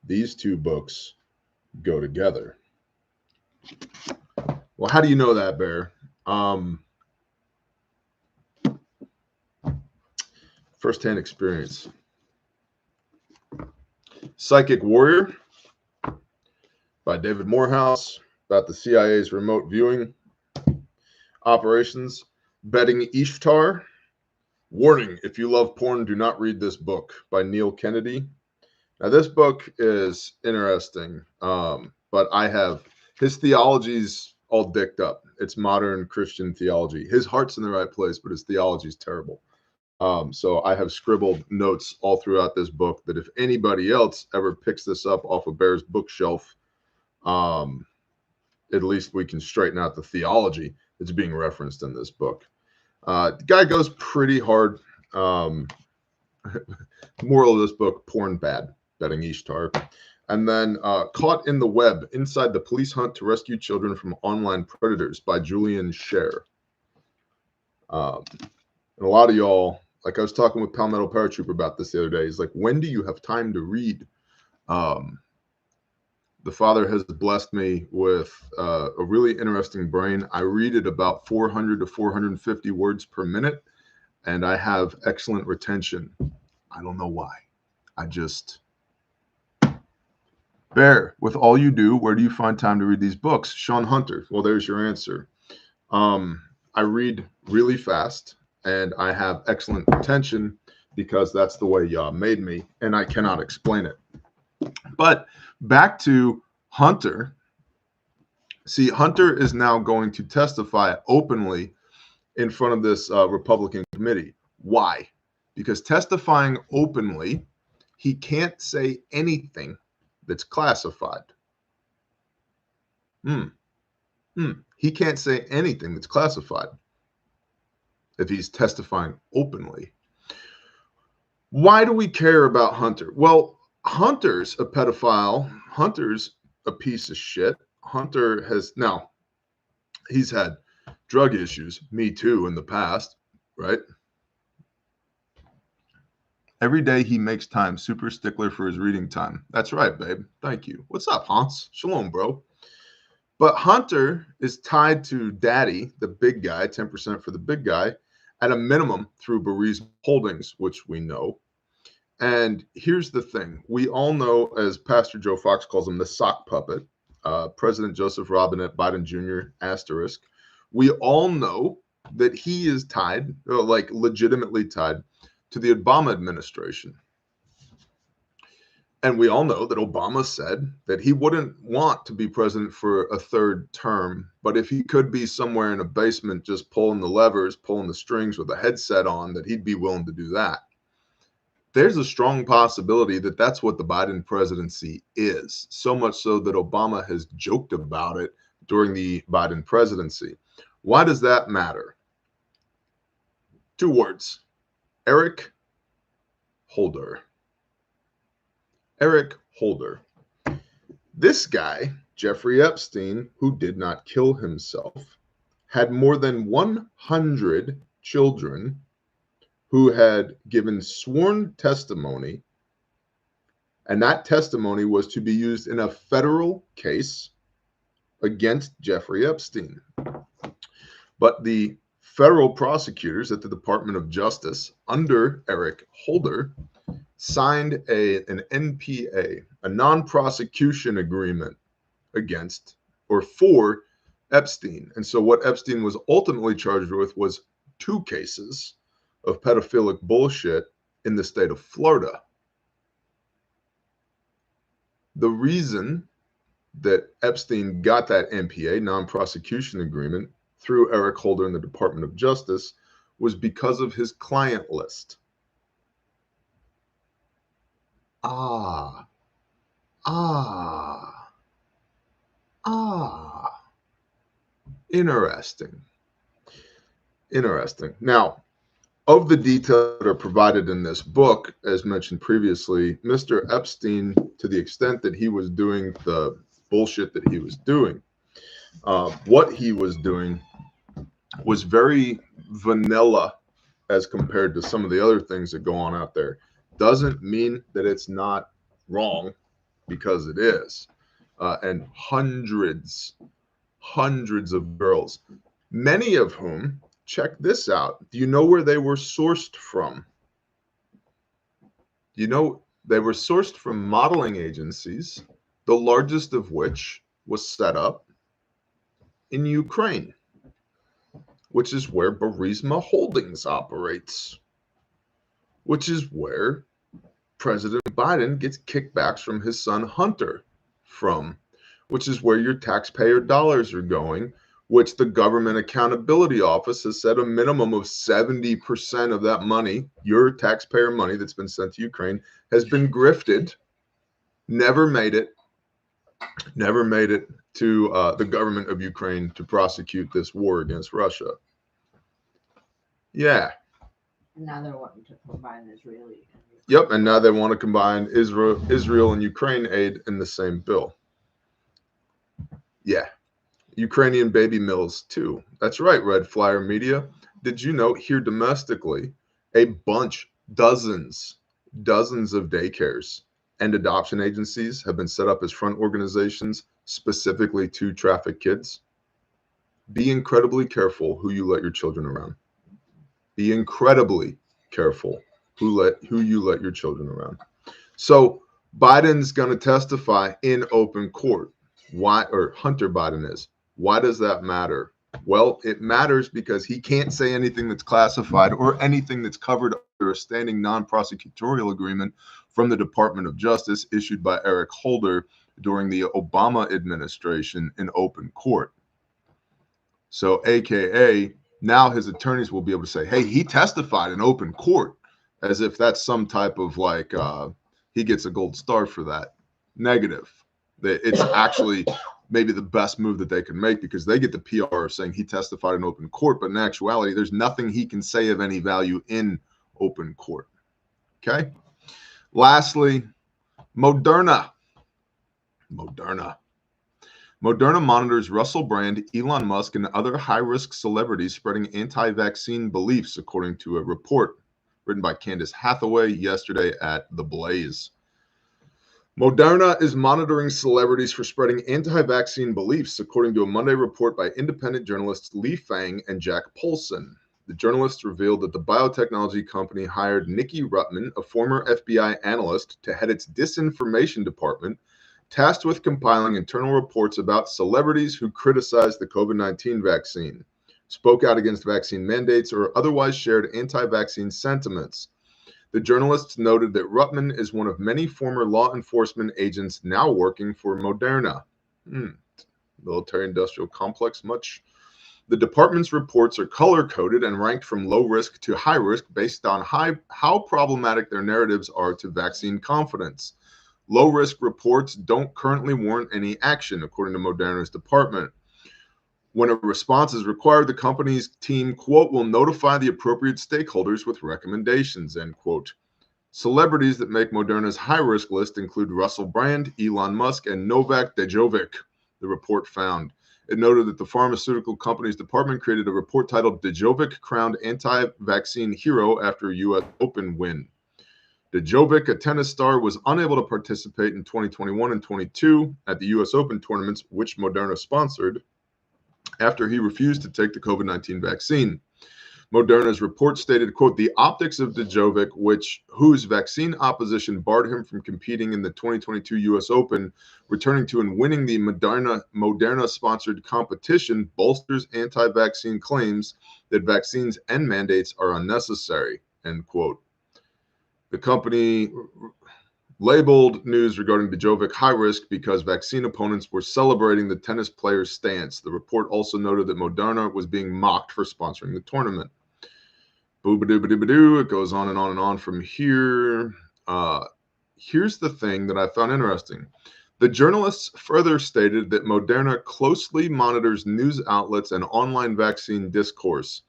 These 2 books go together. Well, how do you know that, Bear? First-hand experience. Psychic Warrior by David Morehouse, about the CIA's remote viewing operations. Betting Ishtar. Warning, if you love porn, do not read this book, by Neil Kennedy. Now, this book is interesting, but his theology's all dicked up. It's modern Christian theology. His heart's in the right place, but his theology's terrible. So I have scribbled notes all throughout this book that if anybody else ever picks this up off of Bear's bookshelf, at least we can straighten out the theology that's being referenced in this book. The guy goes pretty hard. Moral of this book, porn bad, betting Ishtar. And then Caught in the Web, Inside the Police Hunt to Rescue Children from Online Predators by Julian Scher. And a lot of y'all, like I was talking with Palmetto Paratrooper about this the other day, he's like, when do you have time to read? The Father has blessed me with a really interesting brain. I read at about 400 to 450 words per minute, and I have excellent retention. I don't know why. I just... Bear, with all you do, where do you find time to read these books? Sean Hunter. Well, there's your answer. I read really fast, and I have excellent retention because that's the way Yah made me, and I cannot explain it. But back to Hunter. See, Hunter is now going to testify openly in front of this Republican committee. Why? Because testifying openly, he can't say anything that's classified. He can't say anything that's classified if he's testifying openly. Why do we care about Hunter? Well, Hunter's a pedophile. Hunter's a piece of shit. Hunter has, now, he's had drug issues, me too, in the past, right? Every day he makes time, super stickler for his reading time. That's right, babe. Thank you. What's up, Hans? Shalom, bro. But Hunter is tied to Daddy, the big guy, 10% for the big guy, at a minimum through Burisma Holdings, which we know. And here's the thing. We all know, as Pastor Joe Fox calls him, the sock puppet, President Joseph Robinette Biden Jr. *. We all know that he is tied, like legitimately tied, to the Obama administration. And we all know that Obama said that he wouldn't want to be president for a third term, but if he could be somewhere in a basement just pulling the levers, pulling the strings with a headset on, that he'd be willing to do that. There's a strong possibility that that's what the Biden presidency is, so much so that Obama has joked about it during the Biden presidency. Why does that matter? 2 words. Eric Holder. Eric Holder. This guy, Jeffrey Epstein, who did not kill himself, had more than 100 children who had given sworn testimony, and that testimony was to be used in a federal case against Jeffrey Epstein. But the federal prosecutors at the Department of Justice under Eric Holder signed an NPA, a non-prosecution agreement against or for Epstein. And so what Epstein was ultimately charged with was 2 cases of pedophilic bullshit in the state of Florida. The reason that Epstein got that NPA, non-prosecution agreement, through Eric Holder in the Department of Justice was because of his client list. Interesting. Now, of the details that are provided in this book, as mentioned previously, Mr. Epstein, to the extent that he was doing the bullshit that he was doing, what he was doing was very vanilla as compared to some of the other things that go on out there. Doesn't mean that it's not wrong, because it is. And hundreds of girls, many of whom, check this out. Do you know where they were sourced from? You know, they were sourced from modeling agencies, the largest of which was set up in Ukraine, which is where Burisma Holdings operates, which is where President Biden gets kickbacks from his son Hunter from, which is where your taxpayer dollars are going, which the Government Accountability Office has said a minimum of 70% of that money, your taxpayer money that's been sent to Ukraine, has been grifted, never made it to the government of Ukraine to prosecute this war against Russia. Yeah. And now they're wanting to combine Israeli and Yep. And now they want to combine Israel and Ukraine aid in the same bill. Yeah. Ukrainian baby mills too. That's right, Red Flyer Media. Did you know here domestically, dozens of daycares and adoption agencies have been set up as front organizations specifically to traffic kids? Be incredibly careful who you let your children around. Be incredibly careful who you let your children around. So Biden's going to testify in open court. Why, or Hunter Biden is. Why does that matter? Well, it matters because he can't say anything that's classified or anything that's covered under a standing non-prosecutorial agreement from the Department of Justice issued by Eric Holder during the Obama administration in open court. So, AKA, now his attorneys will be able to say, hey, he testified in open court, as if that's some type of like, he gets a gold star for that. Negative. It's actually maybe the best move that they can make because they get the PR of saying he testified in open court, but in actuality, there's nothing he can say of any value in open court. Okay. Lastly, Moderna. Moderna monitors Russell Brand, Elon Musk, and other high-risk celebrities spreading anti-vaccine beliefs, according to a report written by Candace Hathaway yesterday at The Blaze. Moderna is monitoring celebrities for spreading anti-vaccine beliefs, according to a Monday report by independent journalists Li Fang and Jack Polson. The journalists revealed that the biotechnology company hired Nikki Ruttman, a former FBI analyst, to head its disinformation department, tasked with compiling internal reports about celebrities who criticized the COVID-19 vaccine, spoke out against vaccine mandates, or otherwise shared anti-vaccine sentiments. The journalists noted that Ruttman is one of many former law enforcement agents now working for Moderna. Military-industrial complex much? The department's reports are color-coded and ranked from low risk to high risk based on how problematic their narratives are to vaccine confidence. Low-risk reports don't currently warrant any action, according to Moderna's department. When a response is required, the company's team, quote, will notify the appropriate stakeholders with recommendations, end quote. Celebrities that make Moderna's high-risk list include Russell Brand, Elon Musk, and Novak Djokovic, the report found. It noted that the pharmaceutical company's department created a report titled Djokovic Crowned Anti-Vaccine Hero After a U.S. Open Win. Djokovic, a tennis star, was unable to participate in 2021 and 22 at the U.S. Open tournaments, which Moderna sponsored, after he refused to take the COVID-19 vaccine. Moderna's report stated, quote, the optics of Djokovic, whose vaccine opposition barred him from competing in the 2022 U.S. Open, returning to and winning the Moderna-sponsored competition, bolsters anti-vaccine claims that vaccines and mandates are unnecessary, end quote. The company labeled news regarding Djokovic high risk because vaccine opponents were celebrating the tennis player's stance. The report also noted that Moderna was being mocked for sponsoring the tournament. Boo-ba-doo-ba-doo-ba-doo. It goes on and on and on from here. Here's the thing that I found interesting. The journalists further stated that Moderna closely monitors news outlets and online vaccine discourse.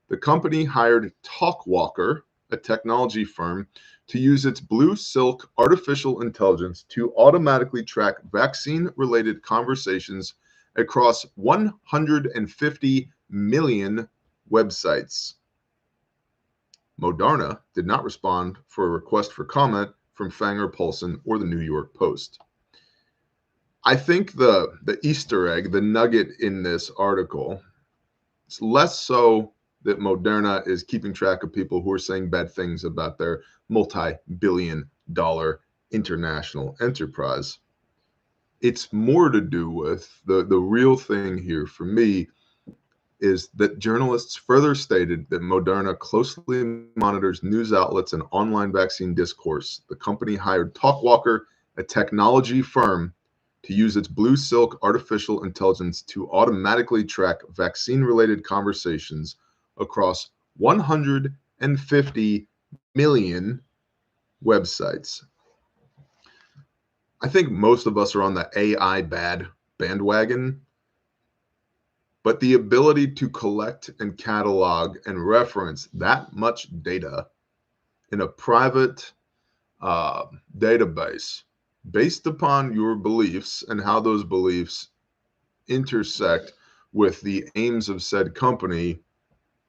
The company hired Talkwalker, a technology firm, to use its Blue Silk artificial intelligence to automatically track vaccine-related conversations across 150 million websites. Moderna did not respond for a request for comment from Fanger Polson or the New York Post. I think the Easter egg, the nugget in this article, it's less so that Moderna is keeping track of people who are saying bad things about their multi-billion-dollar international enterprise. It's more to do with the real thing here for me is that journalists further stated that Moderna closely monitors news outlets and online vaccine discourse. The company hired Talkwalker, a technology firm, to use its Blue Silk artificial intelligence to automatically track vaccine-related conversations across 150 million websites. I think most of us are on the AI bad bandwagon. But the ability to collect and catalog and reference that much data in a private database based upon your beliefs and how those beliefs intersect with the aims of said company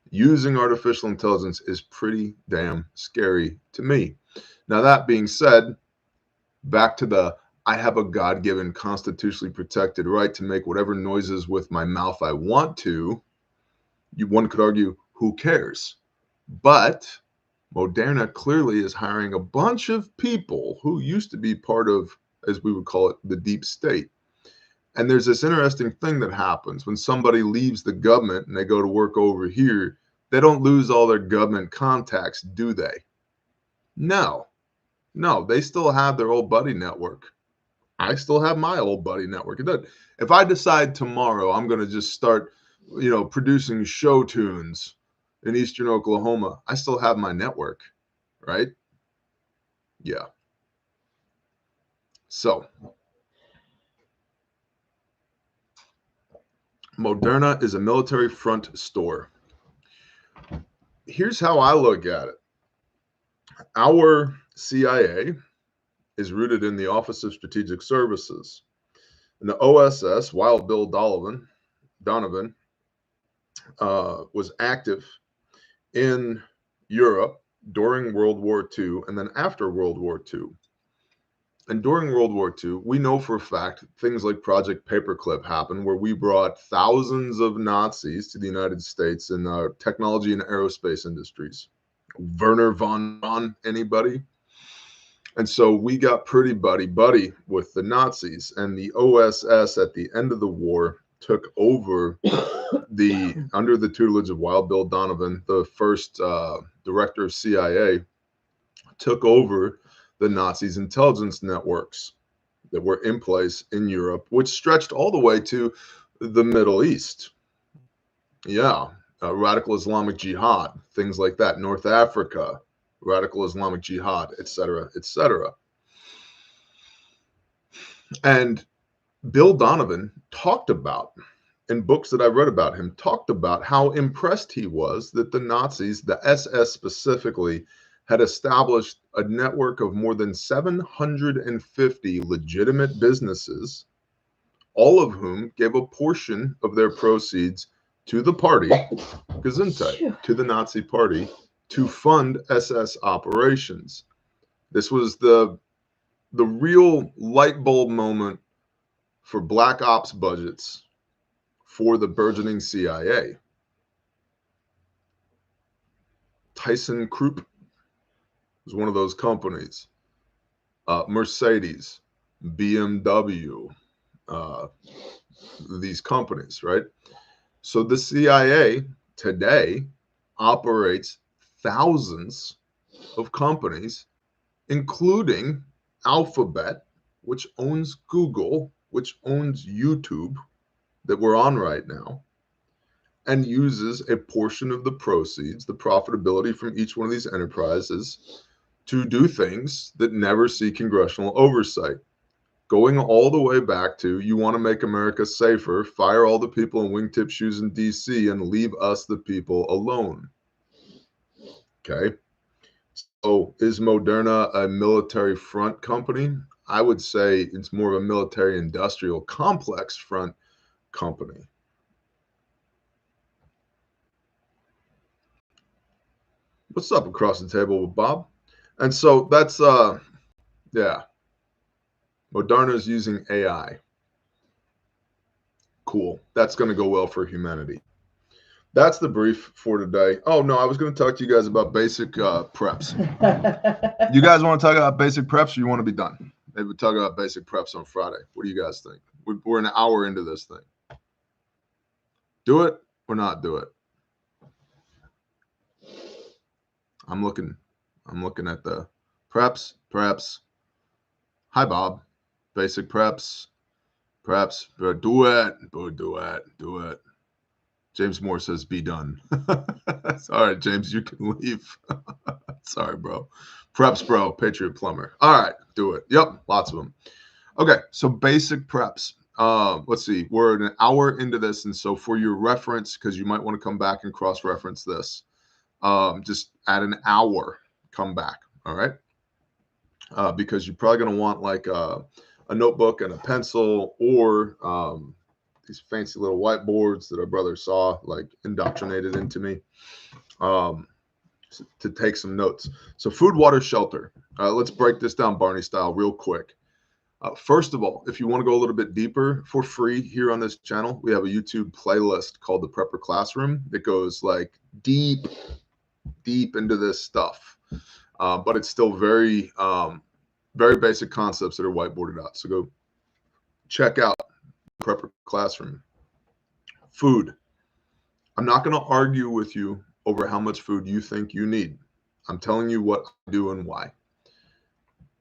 using artificial intelligence is pretty damn scary to me. Now, that being said, back to the I have a God-given, constitutionally protected right to make whatever noises with my mouth I want to. One could argue, who cares? But Moderna clearly is hiring a bunch of people who used to be part of, as we would call it, the deep state. And there's this interesting thing that happens when somebody leaves the government and they go to work over here. They don't lose all their government contacts, do they? No, they still have their old buddy network. I still have my old buddy network. If I decide tomorrow I'm going to just start, producing show tunes in Eastern Oklahoma, I still have my network, right? Yeah. So Moderna is a military front store. Here's how I look at it. Our CIA is rooted in the Office of Strategic Services. And the OSS, Wild Bill Donovan, was active in Europe during World War II and then after World War II. And during World War II, we know for a fact things like Project Paperclip happened, where we brought thousands of Nazis to the United States in technology and aerospace industries. Werner von Braun, anybody? And so we got pretty buddy with the Nazis, and the OSS at the end of the war took over under the tutelage of Wild Bill Donovan, the first director of CIA, took over the Nazis' intelligence networks that were in place in Europe, which stretched all the way to the Middle East. Yeah, radical Islamic Jihad, things like that, North Africa, radical Islamic Jihad, etc., etc. And Bill Donovan talked about, in books that I've read about him, talked about how impressed he was that the Nazis, the SS specifically, had established a network of more than 750 legitimate businesses, all of whom gave a portion of their proceeds to the party, Gesundheit, to the Nazi party, to fund SS operations. This was the real light bulb moment for black ops budgets for the burgeoning CIA. ThyssenKrupp was one of those companies. Mercedes, BMW, these companies, right? So the CIA today operates thousands of companies, including Alphabet, which owns Google, which owns YouTube, that we're on right now, and uses a portion of the proceeds, the profitability from each one of these enterprises, to do things that never see congressional oversight. Going all the way back to, you want to make America safer, fire all the people in wingtip shoes in DC and leave us the people alone. Okay. So is Moderna a military front company? I would say it's more of a military industrial complex front company. What's up across the table with Bob? And so that's, yeah. Moderna is using AI. Cool. That's going to go well for humanity. That's the brief for today. Oh, no, I was going to talk to you guys about basic preps. You guys want to talk about basic preps, or you want to be done? Maybe we'll talk about basic preps on Friday. What do you guys think? We're an hour into this thing. Do it or not do it? I'm looking at the preps. Hi, Bob. Basic preps. Do it. James Moore says, be done. All right, James, you can leave. Sorry, bro. Preps, bro. Patriot Plumber. All right, do it. Yep, lots of them. Okay, so basic preps. Let's see, we're an hour into this. And so for your reference, because you might want to come back and cross-reference this, just add an hour, come back. All right. Because you're probably going to want like a notebook and a pencil, or these fancy little whiteboards that our brother saw, like indoctrinated into me, to take some notes. So food, water, shelter. Let's break this down Barney style real quick. First of all, if you want to go a little bit deeper, for free here on this channel, we have a YouTube playlist called the Prepper Classroom that goes like deep into this stuff. But it's still very basic concepts that are whiteboarded out. So go check out Prepper Classroom. Food. I'm not going to argue with you over how much food you think you need. I'm telling you what I do and why.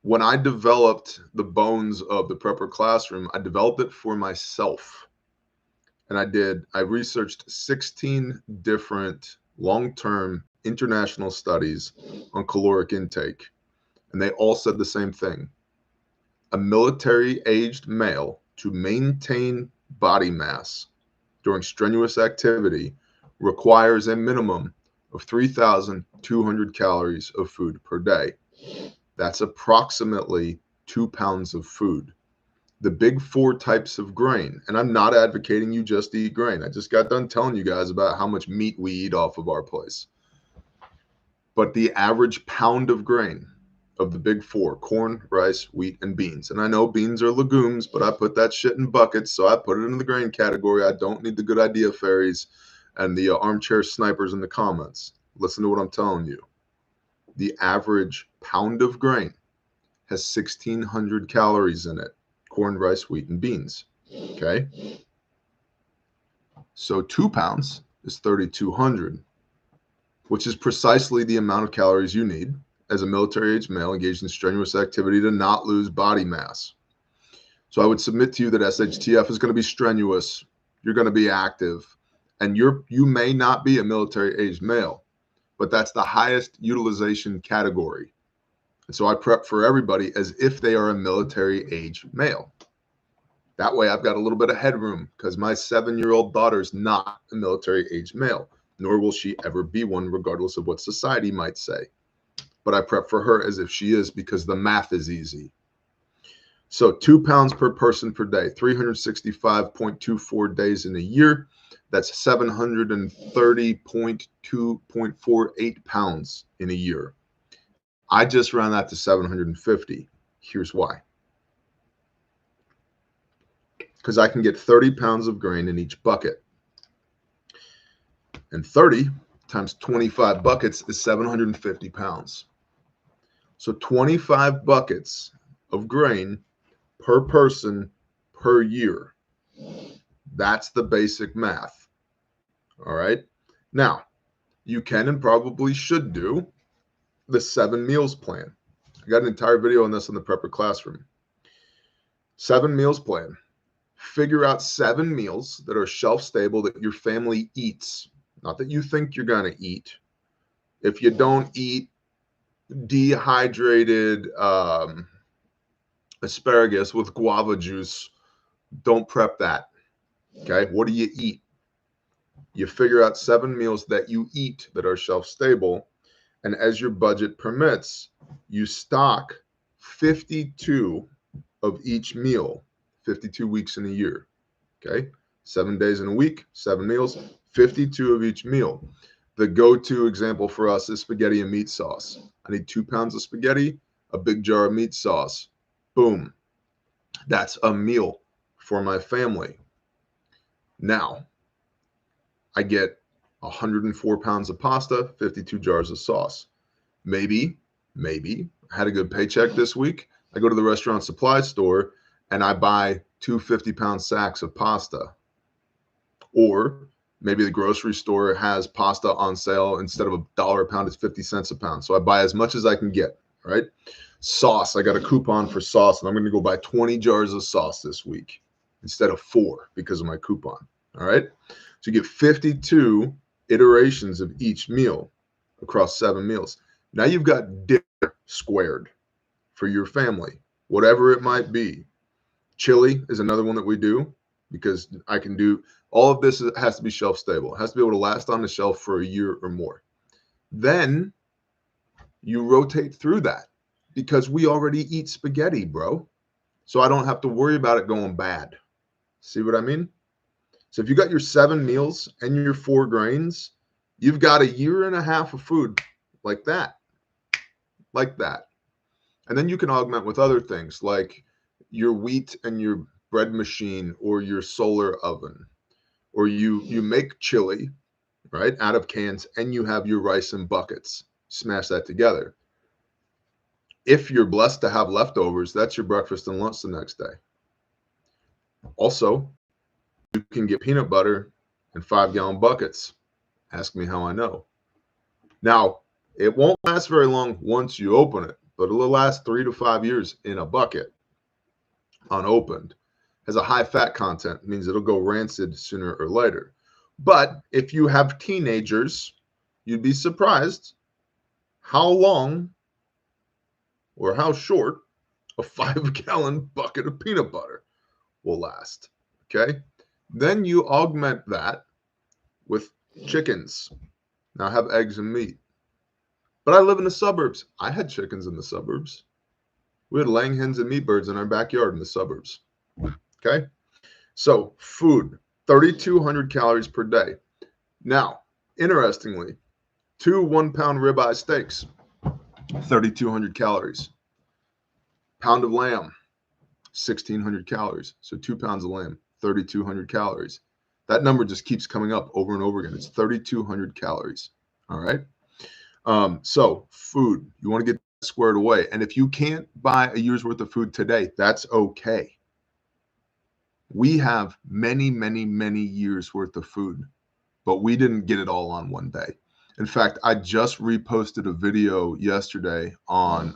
When I developed the bones of the Prepper Classroom, I developed it for myself. And I researched 16 different long-term international studies on caloric intake. And they all said the same thing. A military-aged male, to maintain body mass during strenuous activity, requires a minimum of 3,200 calories of food per day. That's approximately 2 pounds of food. The big 4 types of grain, and I'm not advocating you just eat grain. I just got done telling you guys about how much meat we eat off of our place. But the average pound of grain of the big 4, corn, rice, wheat, and beans. And I know beans are legumes, but I put that shit in buckets, so I put it in the grain category. I don't need the good idea fairies and the armchair snipers in the comments. Listen to what I'm telling you. The average pound of grain has 1,600 calories in it. Corn, rice, wheat, and beans. Okay? So 2 pounds is 3,200, which is precisely the amount of calories you need as a military-aged male engaged in strenuous activity to not lose body mass. So I would submit to you that SHTF is going to be strenuous. You're going to be active, and you may not be a military-aged male, but that's the highest utilization category. And so I prep for everybody as if they are a military-aged male. That way I've got a little bit of headroom, because my 7-year-old daughter's not a military-aged male, nor will she ever be one, regardless of what society might say. But I prep for her as if she is, because the math is easy. So 2 pounds per person per day, 365.24 days in a year. That's 730.48 pounds in a year. I just ran that to 750. Here's why. Because I can get 30 pounds of grain in each bucket. And 30 times 25 buckets is 750 pounds. So 25 buckets of grain per person per year. That's the basic math. All right. Now, you can and probably should do the 7 meals plan. I got an entire video on this in the Prepper Classroom. 7 meals plan. Figure out 7 meals that are shelf stable that your family eats. Not that you think you're going to eat. If you don't eat dehydrated asparagus with guava juice, don't prep that. Okay. What do you eat? You figure out 7 meals that you eat that are shelf stable. And as your budget permits, you stock 52 of each meal, 52 weeks in a year. Okay. 7 days in a week, 7 meals, 52 of each meal. The go-to example for us is spaghetti and meat sauce. I need 2 pounds of spaghetti, a big jar of meat sauce. Boom. That's a meal for my family. Now, I get 104 pounds of pasta, 52 jars of sauce. Maybe I had a good paycheck this week. I go to the restaurant supply store and I buy 2 50-pound sacks of pasta. Or maybe the grocery store has pasta on sale. Instead of $1 a pound, it's 50 cents a pound. So I buy as much as I can get, right? Sauce, I got a coupon for sauce, and I'm going to go buy 20 jars of sauce this week instead of 4 because of my coupon, all right? So you get 52 iterations of each meal across 7 meals. Now you've got dinner squared for your family, whatever it might be. Chili is another one that we do because I can do all of this. It has to be shelf stable. It has to be able to last on the shelf for a year or more. Then you rotate through that because we already eat spaghetti, bro. So I don't have to worry about it going bad. See what I mean? So if you got your 7 meals and your 4 grains, you've got a year and a half of food like that. Like that. And then you can augment with other things like your wheat and your bread machine or your solar oven, or you make chili, right, out of cans, and you have your rice in buckets. Smash that together. If you're blessed to have leftovers, that's your breakfast and lunch the next day. Also, you can get peanut butter in 5-gallon buckets. Ask me how I know. Now, it won't last very long once you open it, but it'll last 3 to 5 years in a bucket unopened. Has a high fat content, means it'll go rancid sooner or later. But if you have teenagers, you'd be surprised how long or how short a 5-gallon bucket of peanut butter will last. Okay. Then you augment that with chickens. Now I have eggs and meat. But I live in the suburbs. I had chickens in the suburbs. We had laying hens and meat birds in our backyard in the suburbs. Okay. So food, 3,200 calories per day. Now, interestingly, 2 1-pound ribeye steaks, 3,200 calories. Pound of lamb, 1,600 calories. So 2 pounds of lamb, 3,200 calories. That number just keeps coming up over and over again. It's 3,200 calories. All right. So food, you want to get squared away. And if you can't buy a year's worth of food today, that's okay. We have many, many, many years worth of food, but we didn't get it all on one day. In fact, I just reposted a video yesterday on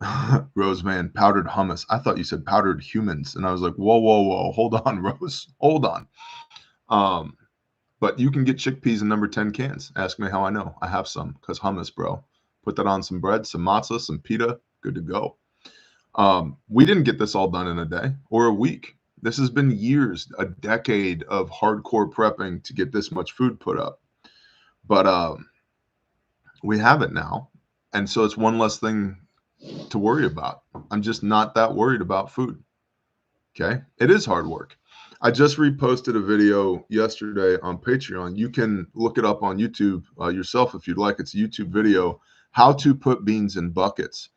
Roseman, powdered hummus. I thought you said powdered humans. And I was like, whoa, whoa, whoa. Hold on, Rose. Hold on. But you can get chickpeas in number 10 cans. Ask me how I know. I have some because hummus, bro. Put that on some bread, some matzah, some pita. Good to go. We didn't get this all done in a day or a week. This has been years, a decade of hardcore prepping to get this much food put up. But we have it now. And so it's one less thing to worry about. I'm just not that worried about food. Okay. It is hard work. I just reposted a video yesterday on Patreon. You can look it up on YouTube yourself if you'd like. It's a YouTube video, how to put beans in buckets,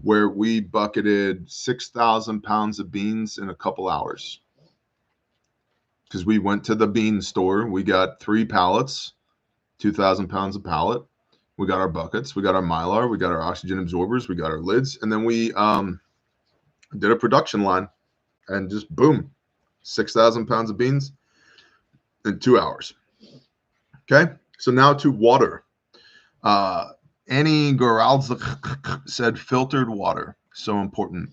where we bucketed 6,000 pounds of beans in a couple hours. Because we went to the bean store. We got 3 pallets, 2,000 pounds a pallet. We got our buckets. We got our Mylar. We got our oxygen absorbers. We got our lids. And then we did a production line and just boom, 6,000 pounds of beans in 2 hours. Okay. So now to water. Annie Goralzik said filtered water. So important.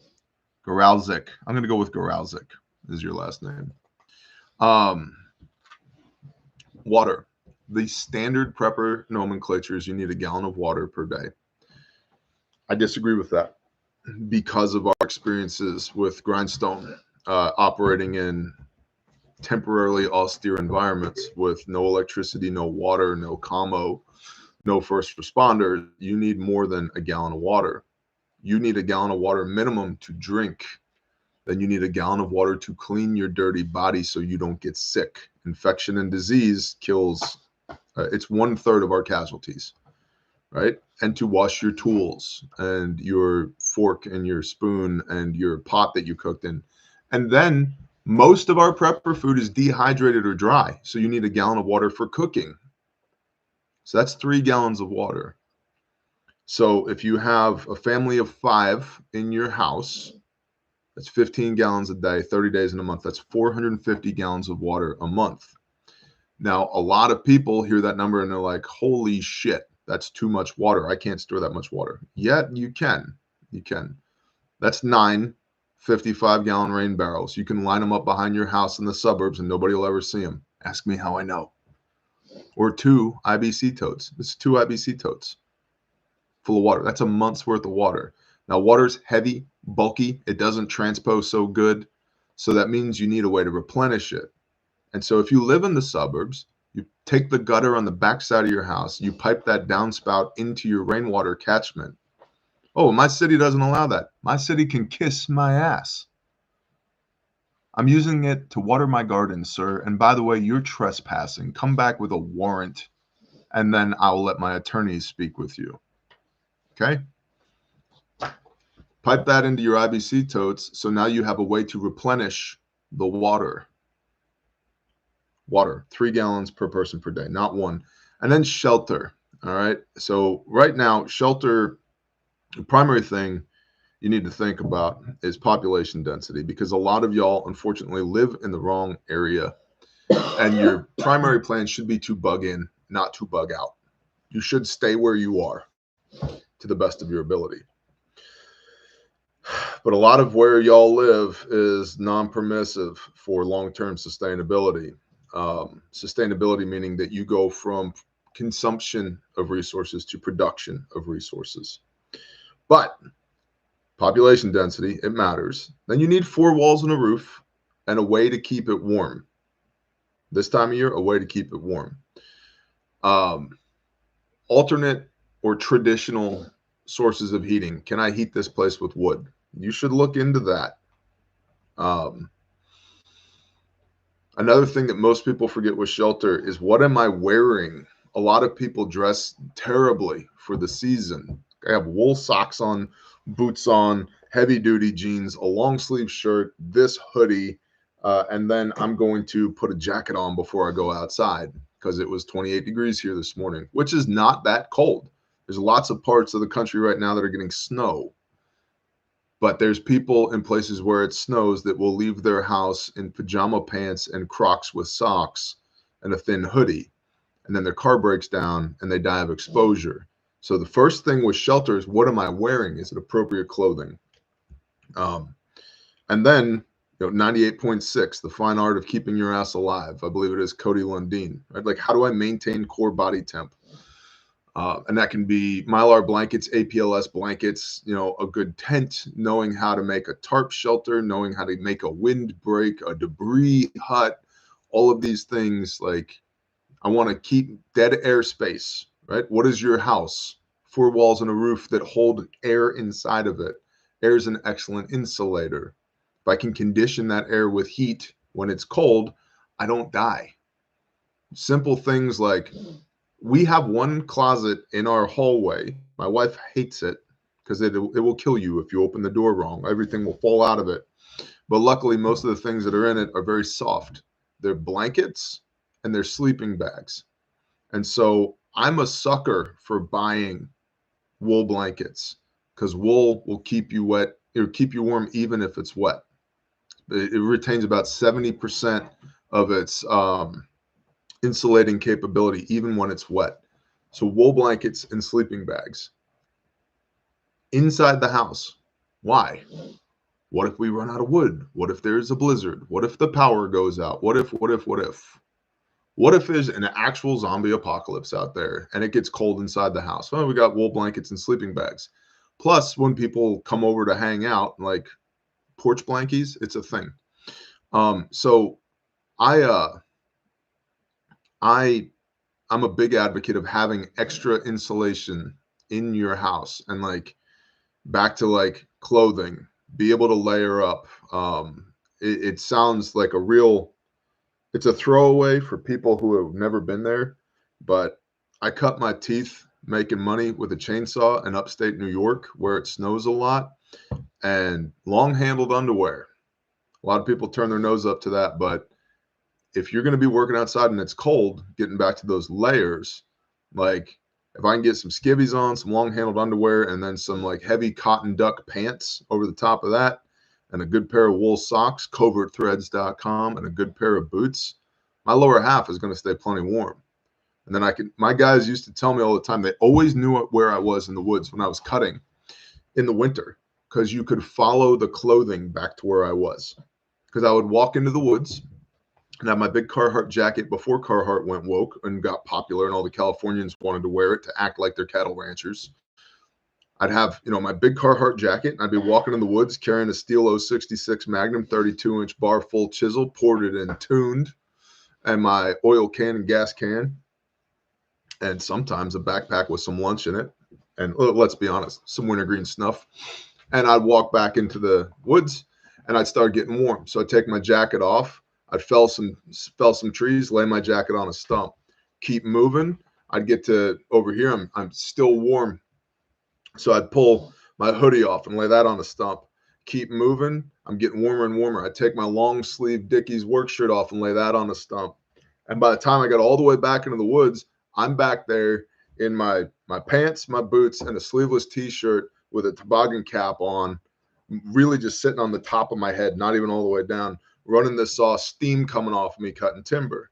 Goralzik. I'm going to go with Goralzik is your last name. Water. The standard prepper nomenclature is you need a gallon of water per day. I disagree with that because of our experiences with Grindstone, operating in temporarily austere environments with no electricity, no water, no commo, no first responders. You need more than a gallon of water. You need a gallon of water minimum to drink. Then you need a gallon of water to clean your dirty body so you don't get sick. Infection and disease kills, it's 1/3 of our casualties, right? And to wash your tools and your fork and your spoon and your pot that you cooked in. And then most of our prepper food is dehydrated or dry. So you need a gallon of water for cooking. So that's 3 gallons of water. So if you have a family of 5 in your house, that's 15 gallons a day, 30 days in a month. That's 450 gallons of water a month. Now, a lot of people hear that number and they're like, holy shit, that's too much water. I can't store that much water. Yet you can. You can. That's 9 55-gallon rain barrels. You can line them up behind your house in the suburbs and nobody will ever see them. Ask me how I know. Or 2 IBC totes. It's 2 IBC totes full of water. That's a month's worth of water. Now, water's heavy, bulky. It doesn't transpose so good. So that means you need a way to replenish it. And so if you live in the suburbs, you take the gutter on the backside of your house, you pipe that downspout into your rainwater catchment. Oh, my city doesn't allow that. My city can kiss my ass. I'm using it to water my garden, sir. And by the way, you're trespassing. Come back with a warrant, and then I'll let my attorneys speak with you. Okay? Pipe that into your IBC totes, so now you have a way to replenish the water. Water, 3 gallons per person per day, not 1. And then shelter. All right. So right now, shelter, the primary thing you need to think about is population density, because a lot of y'all unfortunately live in the wrong area, and your primary plan should be to bug in, not to bug out. You should stay where you are to the best of your ability. But a lot of where y'all live is non-permissive for long-term sustainability. Sustainability meaning that you go from consumption of resources to production of resources. But population density, it matters. Then you need 4 walls and a roof and a way to keep it warm. This time of year, a way to keep it warm. Alternate or traditional sources of heating. Can I heat this place with wood? You should look into that. Another thing that most people forget with shelter is, what am I wearing? A lot of people dress terribly for the season. I have wool socks on, boots on, heavy duty jeans, a long sleeve shirt, this hoodie, and then I'm going to put a jacket on before I go outside because it was 28 degrees here this morning, which is not that cold. There's lots of parts of the country right now that are getting snow. But there's people in places where it snows that will leave their house in pajama pants and Crocs with socks and a thin hoodie. And then their car breaks down and they die of exposure. So the first thing with shelter is, what am I wearing? Is it appropriate clothing? And then, 98.6, The Fine Art of Keeping Your Ass Alive. I believe it is Cody Lundin, right? Like, how do I maintain core body temp? And that can be Mylar blankets, APLS blankets, a good tent, knowing how to make a tarp shelter, knowing how to make a windbreak, a debris hut, all of these things. Like, I want to keep dead air space, right? What is your house? 4 walls and a roof that hold air inside of it. Air is an excellent insulator. If I can condition that air with heat when it's cold, I don't die. Simple things like, we have one closet in our hallway. My wife hates it because it will kill you if you open the door wrong. Everything will fall out of it. But luckily, most of the things that are in it are very soft. They're blankets and they're sleeping bags. And so I'm a sucker for buying wool blankets, because wool will keep you wet. It will keep you warm even if it's wet. It retains about 70% of its insulating capability even when it's wet. So wool blankets and sleeping bags inside the house. Why? What if we run out of wood? What if there's a blizzard? What if the power goes out? What if there's an actual zombie apocalypse out there and it gets cold inside the house? Well, we got wool blankets and sleeping bags. Plus, when people come over to hang out, like porch blankies, it's a thing. So I'm a big advocate of having extra insulation in your house, and like, back to like clothing, be able to layer up. It sounds like it's a throwaway for people who have never been there, but I cut my teeth making money with a chainsaw in upstate New York where it snows a lot, and long handled underwear. A lot of people turn their nose up to that, but if you're going to be working outside and it's cold, getting back to those layers, like, if I can get some skivvies on, some long handled underwear, and then some like heavy cotton duck pants over the top of that, and a good pair of wool socks, covertthreads.com, and a good pair of boots, my lower half is going to stay plenty warm. And then my guys used to tell me all the time, they always knew where I was in the woods when I was cutting in the winter, because you could follow the clothing back to where I was. Because I would walk into the woods and have my big Carhartt jacket before Carhartt went woke and got popular and all the Californians wanted to wear it to act like they're cattle ranchers. I'd have, you know, my big Carhartt jacket, and I'd be walking in the woods carrying a steel 066 Magnum 32-inch bar full chisel, ported and tuned, and my oil can and gas can, and sometimes a backpack with some lunch in it, and let's be honest, some wintergreen snuff. And I'd walk back into the woods, and I'd start getting warm. So I'd take my jacket off. I'd fell some trees, lay my jacket on a stump, keep moving. I'd get to over here. I'm still warm. So I'd pull my hoodie off and lay that on a stump. Keep moving. I'm getting warmer and warmer. I'd take my long sleeve Dickies work shirt off and lay that on a stump. And by the time I got all the way back into the woods, I'm back there in my pants, my boots, and a sleeveless t-shirt with a toboggan cap on, really just sitting on the top of my head, not even all the way down, running this saw, steam coming off of me cutting timber.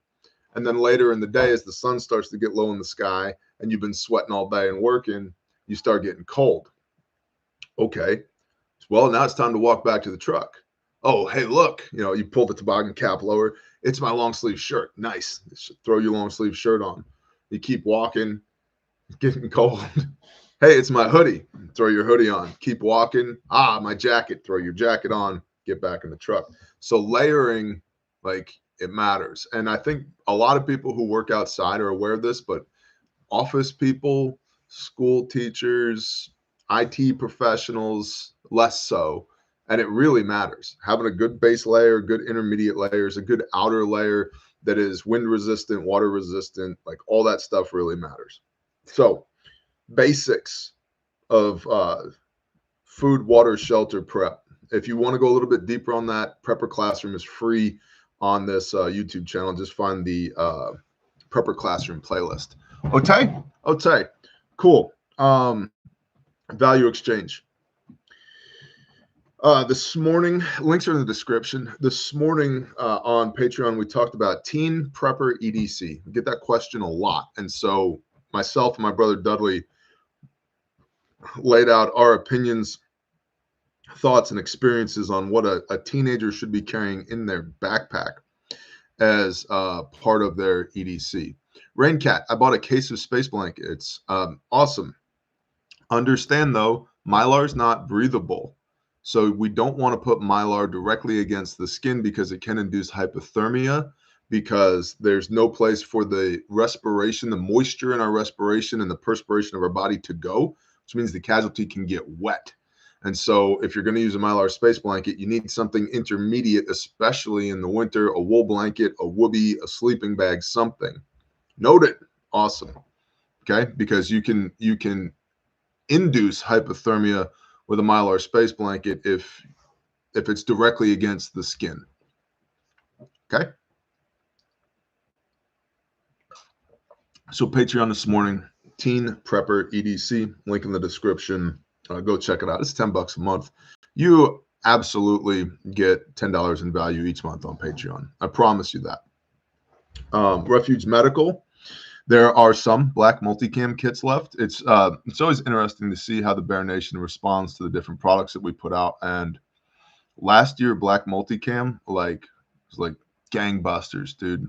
And then later in the day, as the sun starts to get low in the sky and you've been sweating all day and working, you start getting cold. Okay, well, now it's time to walk back to the truck. Oh, hey, look, you know, you pull the toboggan cap lower. It's my long sleeve shirt. Nice. Throw your long sleeve shirt on. You keep walking, getting cold. Hey, it's my hoodie. Throw your hoodie on. Keep walking. Ah, my jacket. Throw your jacket on. Get back in the truck. So layering, like, it matters. And I think a lot of people who work outside are aware of this, but office people, school teachers, IT professionals, less so. And it really matters. Having a good base layer, good intermediate layers, a good outer layer that is wind resistant, water resistant, like all that stuff really matters. So basics of food, water, shelter prep. If you want to go a little bit deeper on that, Prepper Classroom is free on this YouTube channel. Just find the Prepper Classroom playlist. Okay, cool. Value exchange. This morning, links are in the description. This morning on Patreon, we talked about Teen Prepper EDC. We get that question a lot. And so myself and my brother Dudley laid out our opinions, thoughts, and experiences on what a teenager should be carrying in their backpack as part of their EDC. Raincat, I bought a case of space blankets. Awesome. Understand, though, Mylar is not breathable. So we don't want to put Mylar directly against the skin because it can induce hypothermia, because there's no place for the respiration, the moisture in our respiration and the perspiration of our body to go, which means the casualty can get wet. And so if you're going to use a Mylar space blanket, you need something intermediate, especially in the winter, a wool blanket, a whoopee, a sleeping bag, something. Noted. Awesome. Okay. Because you can induce hypothermia with a Mylar space blanket if it's directly against the skin. Okay. So Patreon this morning, Teen Prepper EDC, link in the description. Go check it out. It's $10 a month. You absolutely get $10 in value each month on Patreon. I promise you that. Refuge Medical. There are some black multicam kits left. It's always interesting to see how the Bear Nation responds to the different products that we put out. And last year, black multicam was like gangbusters, dude.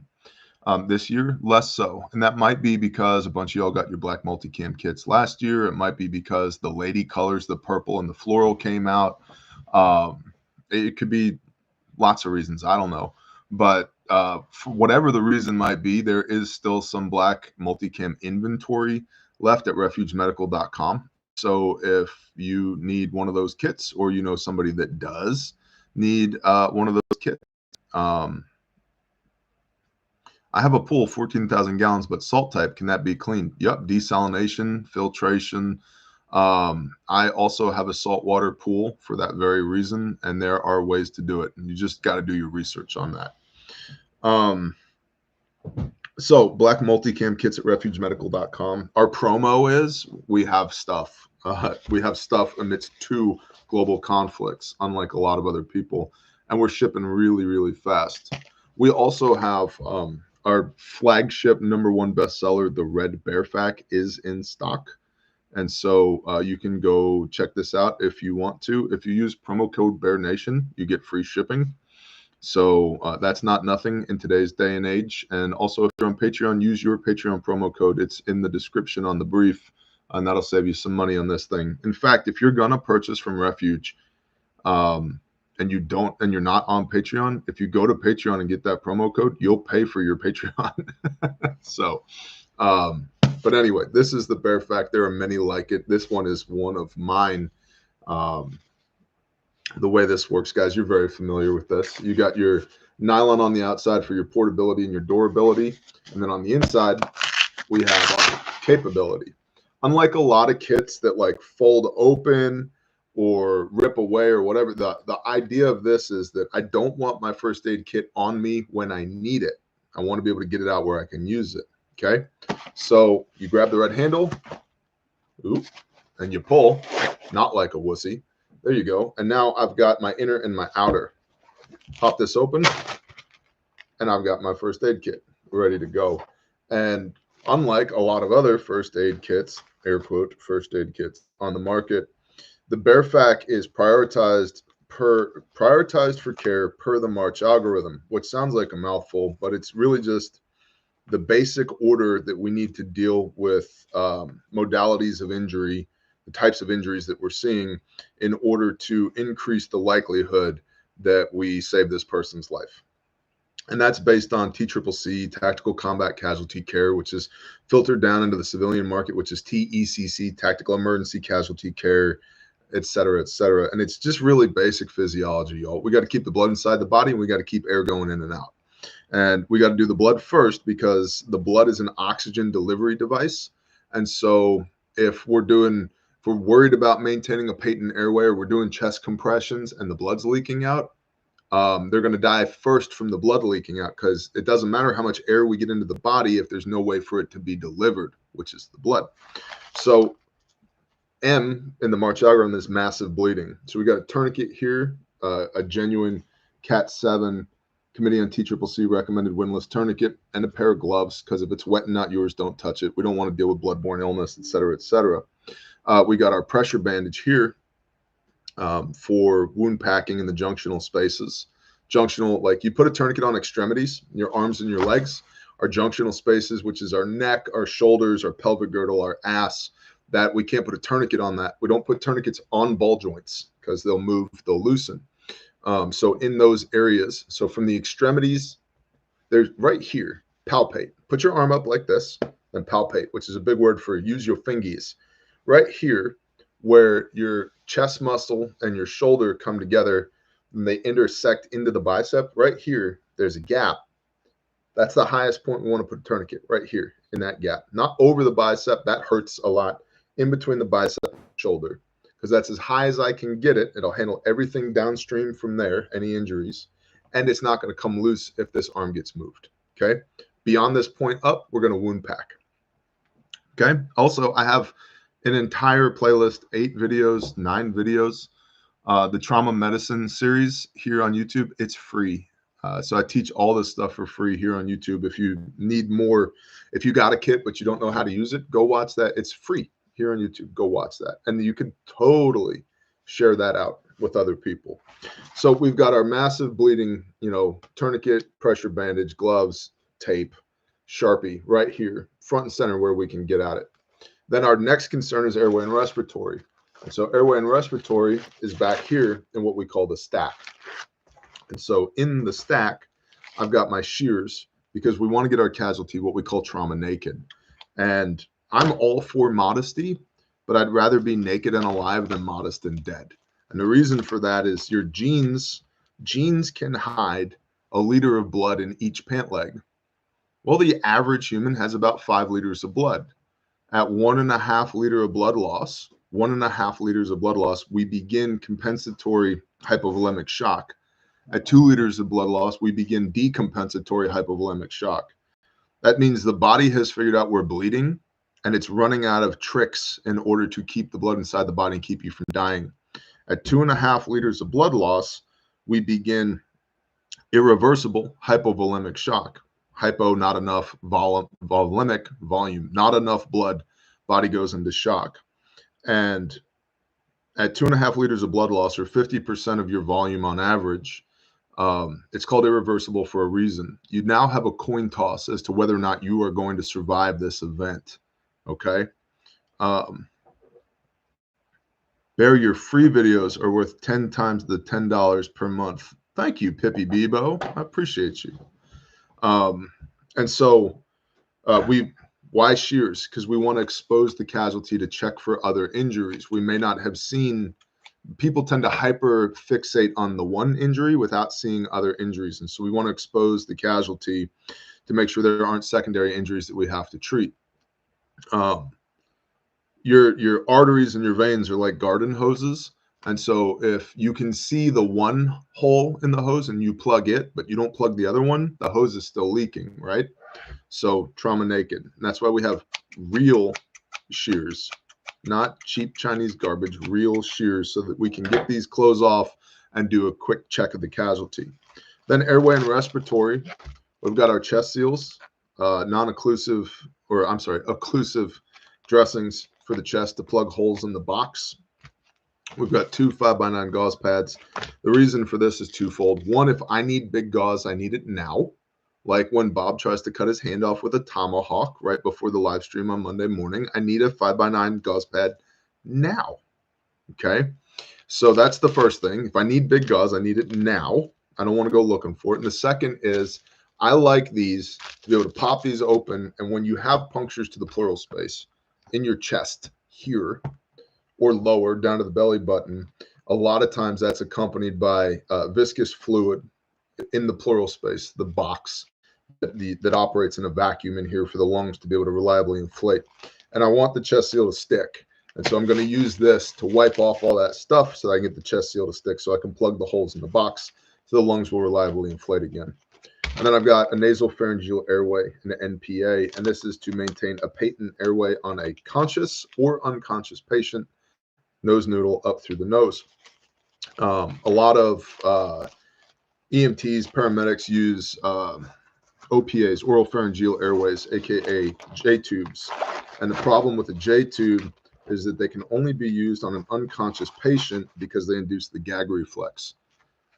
This year, less so. And that might be because a bunch of y'all got your black multicam kits last year. It might be because the lady colors, the purple and the floral, came out. It could be lots of reasons. I don't know. But for whatever the reason might be, there is still some black multicam inventory left at refugemedical.com. So if you need one of those kits, or you know somebody that does need one of those kits, I have a pool, 14,000 gallons, but salt type, can that be cleaned? Yep, desalination, filtration. I also have a saltwater pool for that very reason, and there are ways to do it. And you just got to do your research on that. So black multicam kits at refugemedical.com. Our promo is we have stuff. We have stuff amidst 2 global conflicts, unlike a lot of other people, and we're shipping really, really fast. We also have our flagship #1 bestseller, the Red Bear Fac, is in stock. And so you can go check this out if you want to. If you use promo code Bear Nation, you get free shipping. So that's not nothing in today's day and age. And also, if you're on Patreon, use your Patreon promo code. It's in the description on the brief. and that'll save you some money on this thing. In fact, if you're gonna purchase from Refuge, and you're not on Patreon, if you go to Patreon and get that promo code, you'll pay for your Patreon. So, but anyway, this is the Bear Fact. There are many like it. This one is one of mine. The way this works, guys, you're very familiar with this. You got your nylon on the outside for your portability and your durability. And then on the inside, we have our capability. Unlike a lot of kits that like fold open or rip away or whatever, the idea of this is that I don't want my first aid kit on me when I need it. I want to be able to get it out where I can use it. Okay. So you grab the red handle, and you pull, not like a wussy. There you go. And now I've got my inner and my outer. Pop this open, and I've got my first aid kit ready to go. And unlike a lot of other first aid kits, air quote, first aid kits on the market, the Bear Fact is prioritized for care per the March algorithm, which sounds like a mouthful, but it's really just the basic order that we need to deal with modalities of injury, the types of injuries that we're seeing, in order to increase the likelihood that we save this person's life. And that's based on TCCC, Tactical Combat Casualty Care, which is filtered down into the civilian market, which is TECC, Tactical Emergency Casualty Care, et cetera, et cetera. And it's just really basic physiology, y'all. We got to keep the blood inside the body, and we got to keep air going in and out. And we got to do the blood first, because the blood is an oxygen delivery device. And so if we're worried about maintaining a patent airway, or we're doing chest compressions and the blood's leaking out, they're going to die first from the blood leaking out, because it doesn't matter how much air we get into the body if there's no way for it to be delivered, which is the blood. So M in the March algorithm is massive bleeding. So we got a tourniquet here, a genuine Cat 7 Committee on TCCC recommended windlass tourniquet, and a pair of gloves, because if it's wet and not yours, don't touch it. We don't want to deal with bloodborne illness, et cetera, et cetera. We got our pressure bandage here for wound packing in the junctional spaces. Junctional, like you put a tourniquet on extremities, your arms and your legs. Our junctional spaces, which is our neck, our shoulders, our pelvic girdle, our ass, that we can't put a tourniquet on that. We don't put tourniquets on ball joints, because they'll move, they'll loosen. So in those areas, so from the extremities, there's right here, palpate. Put your arm up like this and palpate, which is a big word for use your fingies. Right here, where your chest muscle and your shoulder come together and they intersect into the bicep, right here, there's a gap. That's the highest point we want to put a tourniquet, right here in that gap. Not over the bicep, that hurts a lot, in between the bicep and shoulder, because that's as high as I can get it. It'll handle everything downstream from there, any injuries, and it's not going to come loose if this arm gets moved. Okay. Beyond this point up, we're going to wound pack. Okay. Also, I have an entire playlist, 8 videos, 9 videos, the trauma medicine series here on YouTube. It's free. So I teach all this stuff for free here on YouTube. If you need more, if you got a kit but you don't know how to use it, go watch that. It's free here on YouTube. Go watch that. And you can totally share that out with other people. So we've got our massive bleeding, tourniquet, pressure bandage, gloves, tape, Sharpie right here, front and center, where we can get at it. Then our next concern is airway and respiratory. And so airway and respiratory is back here in what we call the stack. And so in the stack, I've got my shears, because we want to get our casualty, what we call trauma naked. And I'm all for modesty, but I'd rather be naked and alive than modest and dead. And the reason for that is your genes can hide a liter of blood in each pant leg. Well, the average human has about 5 liters of blood. At 1.5 liter of blood loss, 1.5 liters of blood loss, we begin compensatory hypovolemic shock. At 2 liters of blood loss, we begin decompensatory hypovolemic shock. That means the body has figured out we're bleeding, and it's running out of tricks in order to keep the blood inside the body and keep you from dying. At 2.5 liters of blood loss, we begin irreversible hypovolemic shock. Hypo, not enough, volemic, volume, not enough blood, body goes into shock. And at 2.5 liters of blood loss, or 50% of your volume on average, it's called irreversible for a reason. You now have a coin toss as to whether or not you are going to survive this event. Okay. Bear, your free videos are worth 10 times the $10 per month. Thank you, Pippi Bebo. I appreciate you. And so why shears? Because we want to expose the casualty to check for other injuries. We may not have seen, people tend to hyper fixate on the one injury without seeing other injuries. And so we want to expose the casualty to make sure there aren't secondary injuries that we have to treat. Your arteries and your veins are like garden hoses. And so if you can see the one hole in the hose and you plug it, but you don't plug the other one, the hose is still leaking, right? So trauma naked. And that's why we have real shears, not cheap Chinese garbage, real shears, so that we can get these clothes off and do a quick check of the casualty. Then airway and respiratory. We've got our chest seals, occlusive dressings for the chest to plug holes in the box. We've got 2 5x9 gauze pads. The reason for this is twofold. One, if I need big gauze, I need it now. Like when Bob tries to cut his hand off with a tomahawk right before the live stream on Monday morning, I need a 5x9 gauze pad now. Okay. So that's the first thing. If I need big gauze, I need it now. I don't want to go looking for it. And the second is I like these to be able to pop these open. And when you have punctures to the pleural space in your chest here or lower down to the belly button, a lot of times that's accompanied by viscous fluid in the pleural space, the box that operates in a vacuum in here for the lungs to be able to reliably inflate. And I want the chest seal to stick. And so I'm going to use this to wipe off all that stuff so that I can get the chest seal to stick so I can plug the holes in the box so the lungs will reliably inflate again. And then I've got a nasal pharyngeal airway, an NPA, and this is to maintain a patent airway on a conscious or unconscious patient, nose noodle up through the nose. A lot of EMTs, paramedics use OPAs, oral pharyngeal airways, aka J tubes. And the problem with a J tube is that they can only be used on an unconscious patient because they induce the gag reflex.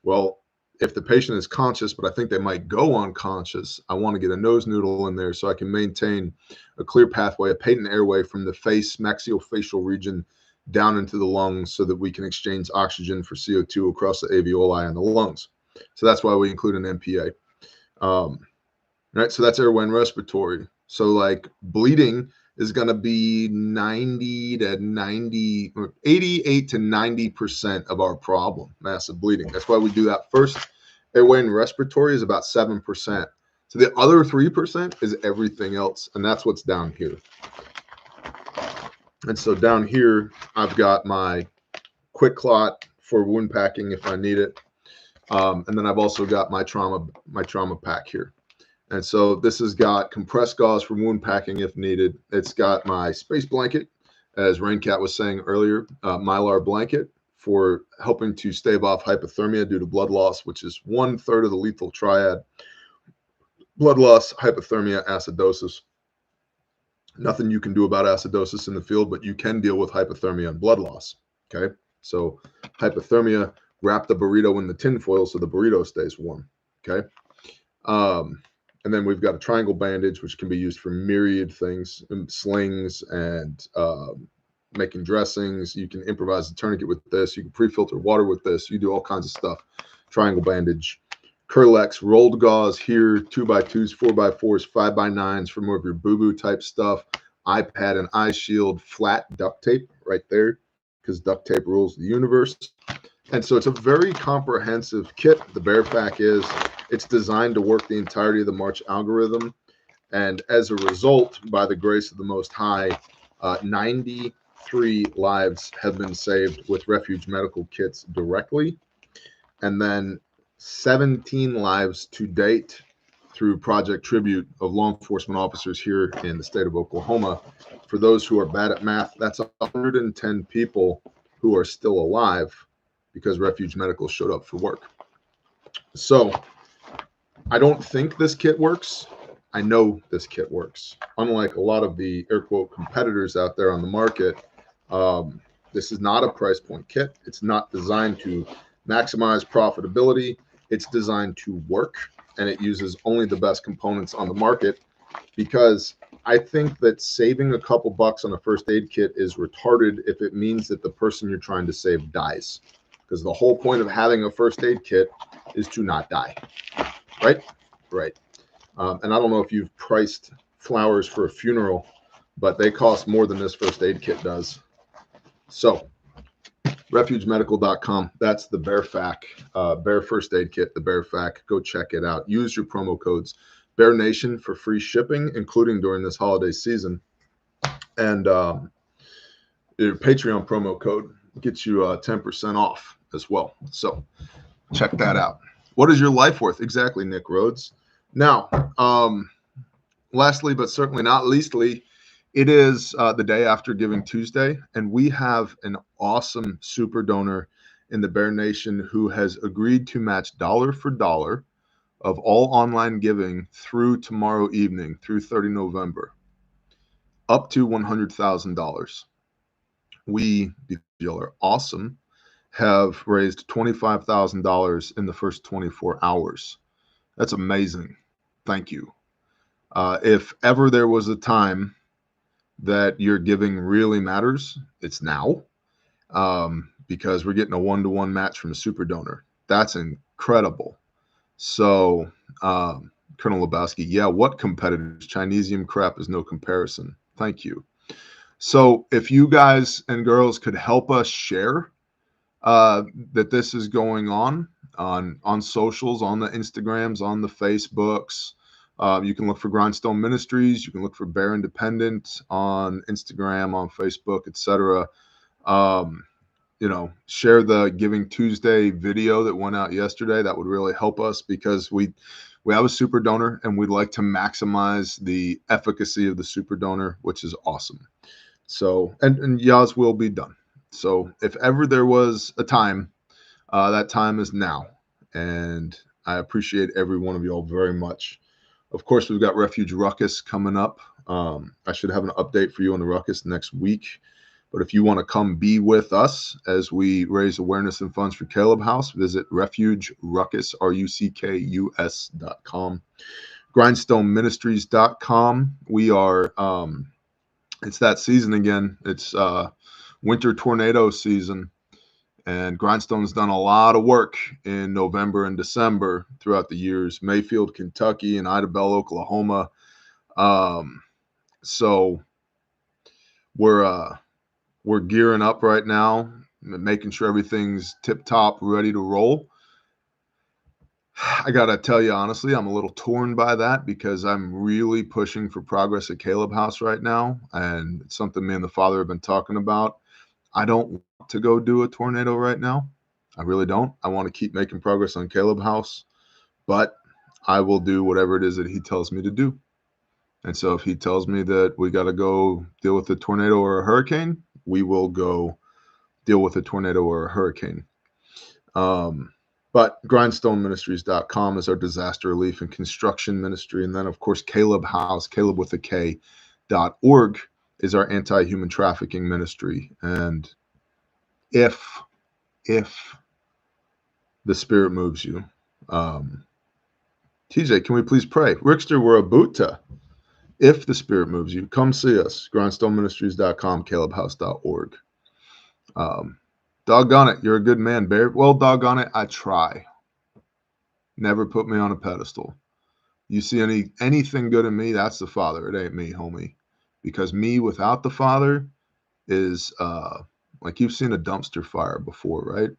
Well, if the patient is conscious, but I think they might go unconscious, I want to get a nose noodle in there so I can maintain a clear pathway, a patent airway from the face, maxillofacial region down into the lungs so that we can exchange oxygen for CO2 across the alveoli and the lungs. So that's why we include an MPA. Right, so that's airway and respiratory. So like bleeding is going to be 88 to 90% of our problem, massive bleeding. That's why we do that first. Airway and respiratory is about 7%. So the other 3% is everything else, and that's what's down here. And so down here, I've got my quick clot for wound packing if I need it. And then I've also got my trauma pack here. And so this has got compressed gauze for wound packing if needed. It's got my space blanket, as Raincat was saying earlier, Mylar blanket for helping to stave off hypothermia due to blood loss, which is 1/3 of the lethal triad. Blood loss, hypothermia, acidosis. Nothing you can do about acidosis in the field, but you can deal with hypothermia and blood loss. Okay, so hypothermia, wrap the burrito in the tinfoil so the burrito stays warm. Okay. And then we've got a triangle bandage, which can be used for myriad things, slings and making dressings. You can improvise a tourniquet with this. You can pre-filter water with this. You do all kinds of stuff. Triangle bandage. Curlex, rolled gauze here, 2x2s, 4x4s, 5x9s for more of your boo-boo type stuff. Eye pad and eye shield, flat duct tape right there because duct tape rules the universe. And so it's a very comprehensive kit. The Bear Pack is. It's designed to work the entirety of the March algorithm. And as a result, by the grace of the Most High, 93 lives have been saved with Refuge Medical Kits directly. And then 17 lives to date through Project Tribute of law enforcement officers here in the state of Oklahoma. For those who are bad at math, that's 110 people who are still alive because Refuge Medical showed up for work. So I don't think this kit works. I know this kit works. Unlike a lot of the air quote competitors out there on the market, this is not a price point kit. It's not designed to maximize profitability. It's designed to work, and it uses only the best components on the market because I think that saving a couple bucks on a first aid kit is retarded if it means that the person you're trying to save dies. Because the whole point of having a first aid kit is to not die. Right? Right. And I don't know if you've priced flowers for a funeral, but they cost more than this first aid kit does. So, refugemedical.com. That's the Bear first aid kit, the Bear Fac. Go check it out. Use your promo codes Bear Nation for free shipping, including during this holiday season. And your Patreon promo code gets you 10% off as well. So check that out. What is your life worth? Exactly, Nick Rhodes. Now, lastly, but certainly not leastly, it is the day after Giving Tuesday, and we have an awesome super donor in the Bear Nation who has agreed to match dollar for dollar of all online giving through tomorrow evening, through 30 November, up to $100,000. We, because y'all are awesome, have raised $25,000 in the first 24 hours. That's amazing. Thank you. If ever there was a time that your giving really matters, it's now, because we're getting a one-to-one match from a super donor. That's incredible. So, Colonel Lebowski, yeah, what competitors? Chinesium crap is no comparison. Thank you. So if you guys and girls could help us share that this is going on socials, on the Instagrams, on the Facebooks. You can look for Grindstone Ministries. You can look for Bear Independent on Instagram, on Facebook, etc. Share the Giving Tuesday video that went out yesterday. That would really help us because we have a super donor and we'd like to maximize the efficacy of the super donor, which is awesome. So, and Yaz will be done. So if ever there was a time, that time is now. And I appreciate every one of y'all very much. Of course, we've got Refuge Ruckus coming up. I should have an update for you on the Ruckus next week. But if you want to come be with us as we raise awareness and funds for Caleb House, visit refugeruckus, RUCKUS.com. GrindstoneMinistries.com. We are, it's that season again. It's winter tornado season. And Grindstone's done a lot of work in November and December throughout the years. Mayfield, Kentucky, and Idabel, Oklahoma. So we're gearing up right now, making sure everything's tip-top, ready to roll. I got to tell you, honestly, I'm a little torn by that because I'm really pushing for progress at Caleb House right now. And it's something me and the father have been talking about. I don't want to go do a tornado right now. I really don't. I want to keep making progress on Caleb House, but I will do whatever it is that he tells me to do. And so if he tells me that we got to go deal with a tornado or a hurricane, we will go deal with a tornado or a hurricane. But grindstoneministries.com is our disaster relief and construction ministry. And then, of course, Caleb House, Caleb with a K.org is our anti-human trafficking ministry. And if the Spirit moves you, TJ, can we please pray? Rickster, we're a Buddha. If the Spirit moves you, come see us. grindstoneministries.com, calebhouse.org. Doggone it, you're a good man, Bear. Well, doggone it, I try. Never put me on a pedestal. You see anything good in me, that's the Father. It ain't me, homie. Because me without the Father is like you've seen a dumpster fire before, right?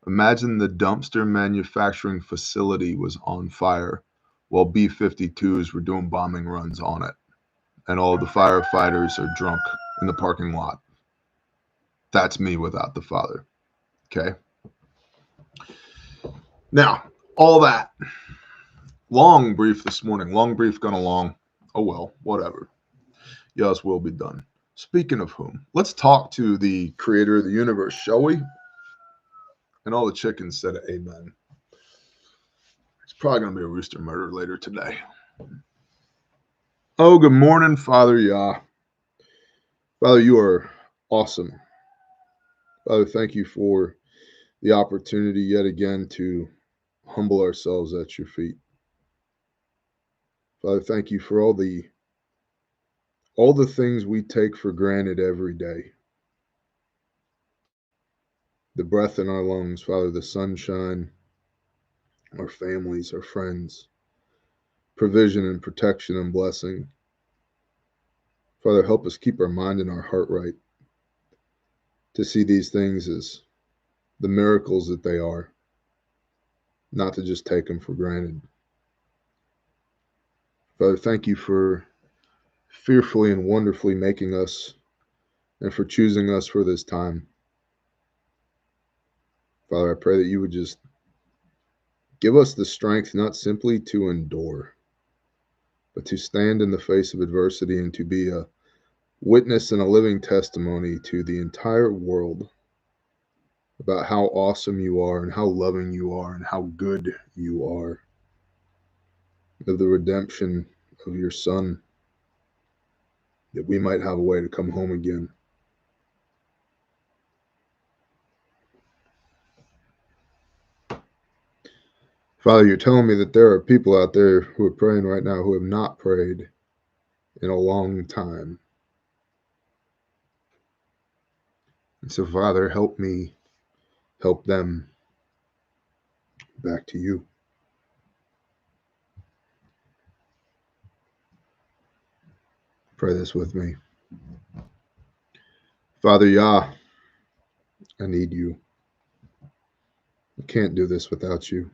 Imagine the dumpster manufacturing facility was on fire while B-52s were doing bombing runs on it. And all the firefighters are drunk in the parking lot. That's me without the Father. Okay? Now, all that. Long brief this morning. Long brief gone along. Oh, well, whatever. Yes, will be done. Speaking of whom, let's talk to the creator of the universe, shall we? And all the chickens said amen. It's probably going to be a rooster murder later today. Oh, good morning, Father Yah. Father, you are awesome. Father, thank you for the opportunity yet again to humble ourselves at your feet. Father, thank you for all the all the things we take for granted every day. The breath in our lungs, Father, the sunshine, our families, our friends, provision and protection and blessing. Father, help us keep our mind and our heart right to see these things as the miracles that they are, not to just take them for granted. Father, thank you for fearfully and wonderfully making us and for choosing us for this time. Father, I pray that you would just give us the strength not simply to endure, but to stand in the face of adversity and to be a witness and a living testimony to the entire world about how awesome you are and how loving you are and how good you are, of the redemption of your Son, that we might have a way to come home again. Father, you're telling me that there are people out there who are praying right now who have not prayed in a long time. And so, Father, help me help them back to you. Pray this with me. Father Yah, I need you. I can't do this without you.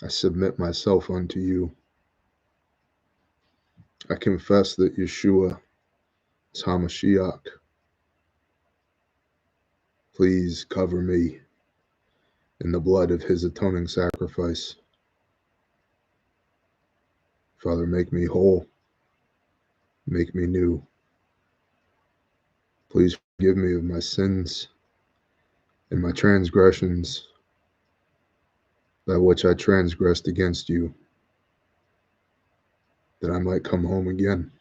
I submit myself unto you. I confess that Yeshua is HaMashiach. Please cover me in the blood of his atoning sacrifice. Father, make me whole. Make me new. Please forgive me of my sins and my transgressions, that which I transgressed against you, that I might come home again.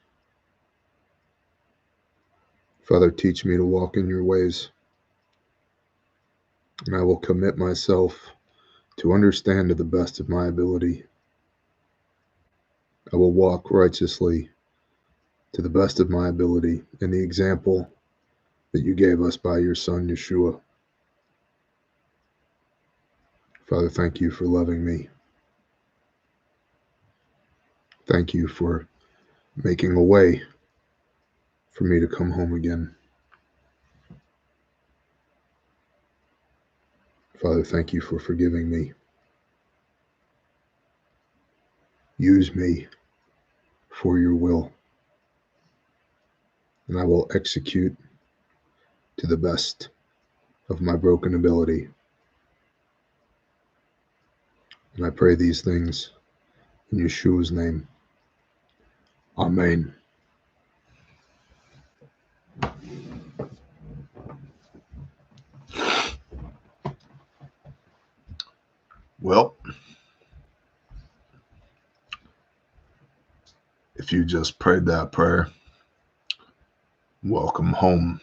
Father, teach me to walk in your ways, and I will commit myself to understand to the best of my ability. I will walk righteously to the best of my ability in the example that you gave us by your Son, Yeshua. Father, thank you for loving me. Thank you for making a way for me to come home again. Father, thank you for forgiving me. Use me for your will, and I will execute to the best of my broken ability. And I pray these things in Yeshua's name. Amen. Well, if you just prayed that prayer, welcome home.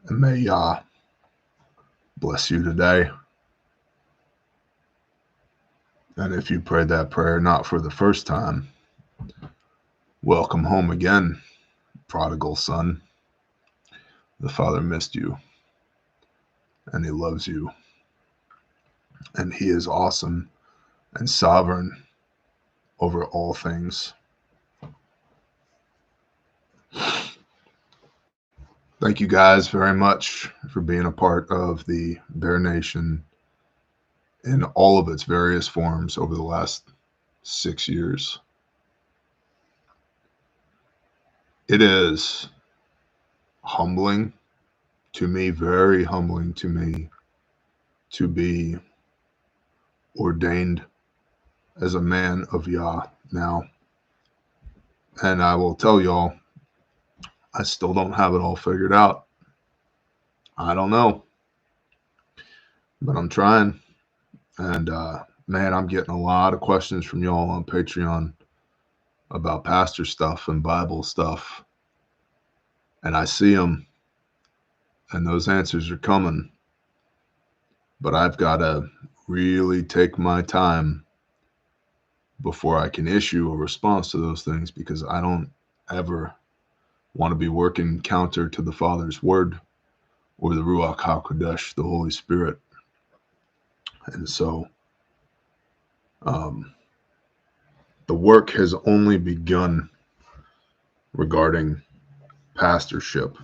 And may Yah bless you today. And if you prayed that prayer not for the first time, welcome home again, prodigal son. The Father missed you, and he loves you, and he is awesome and sovereign over all things. Thank you guys very much for being a part of the Bear Nation in all of its various forms over the last 6 years. It is humbling to me, very humbling to me, to be ordained as a man of Yah now. And I will tell y'all, I still don't have it all figured out. I don't know, but I'm trying. And man, I'm getting a lot of questions from y'all on Patreon about pastor stuff and Bible stuff. And I see them, and those answers are coming. But I've got to really take my time before I can issue a response to those things, because I don't ever want to be working counter to the Father's word or the Ruach HaKodesh, the Holy Spirit. And so the work has only begun regarding pastorship.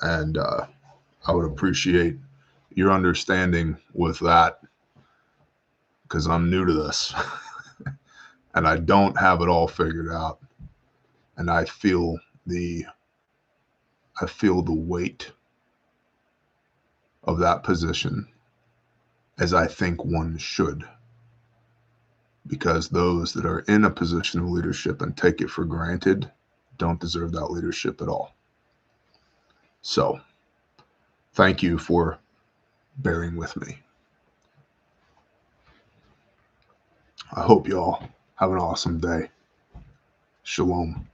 And I would appreciate your understanding with that, because I'm new to this and I don't have it all figured out. And I feel the weight of that position, as I think one should, because those that are in a position of leadership and take it for granted don't deserve that leadership at all. So thank you for bearing with me. I hope y'all have an awesome day. Shalom.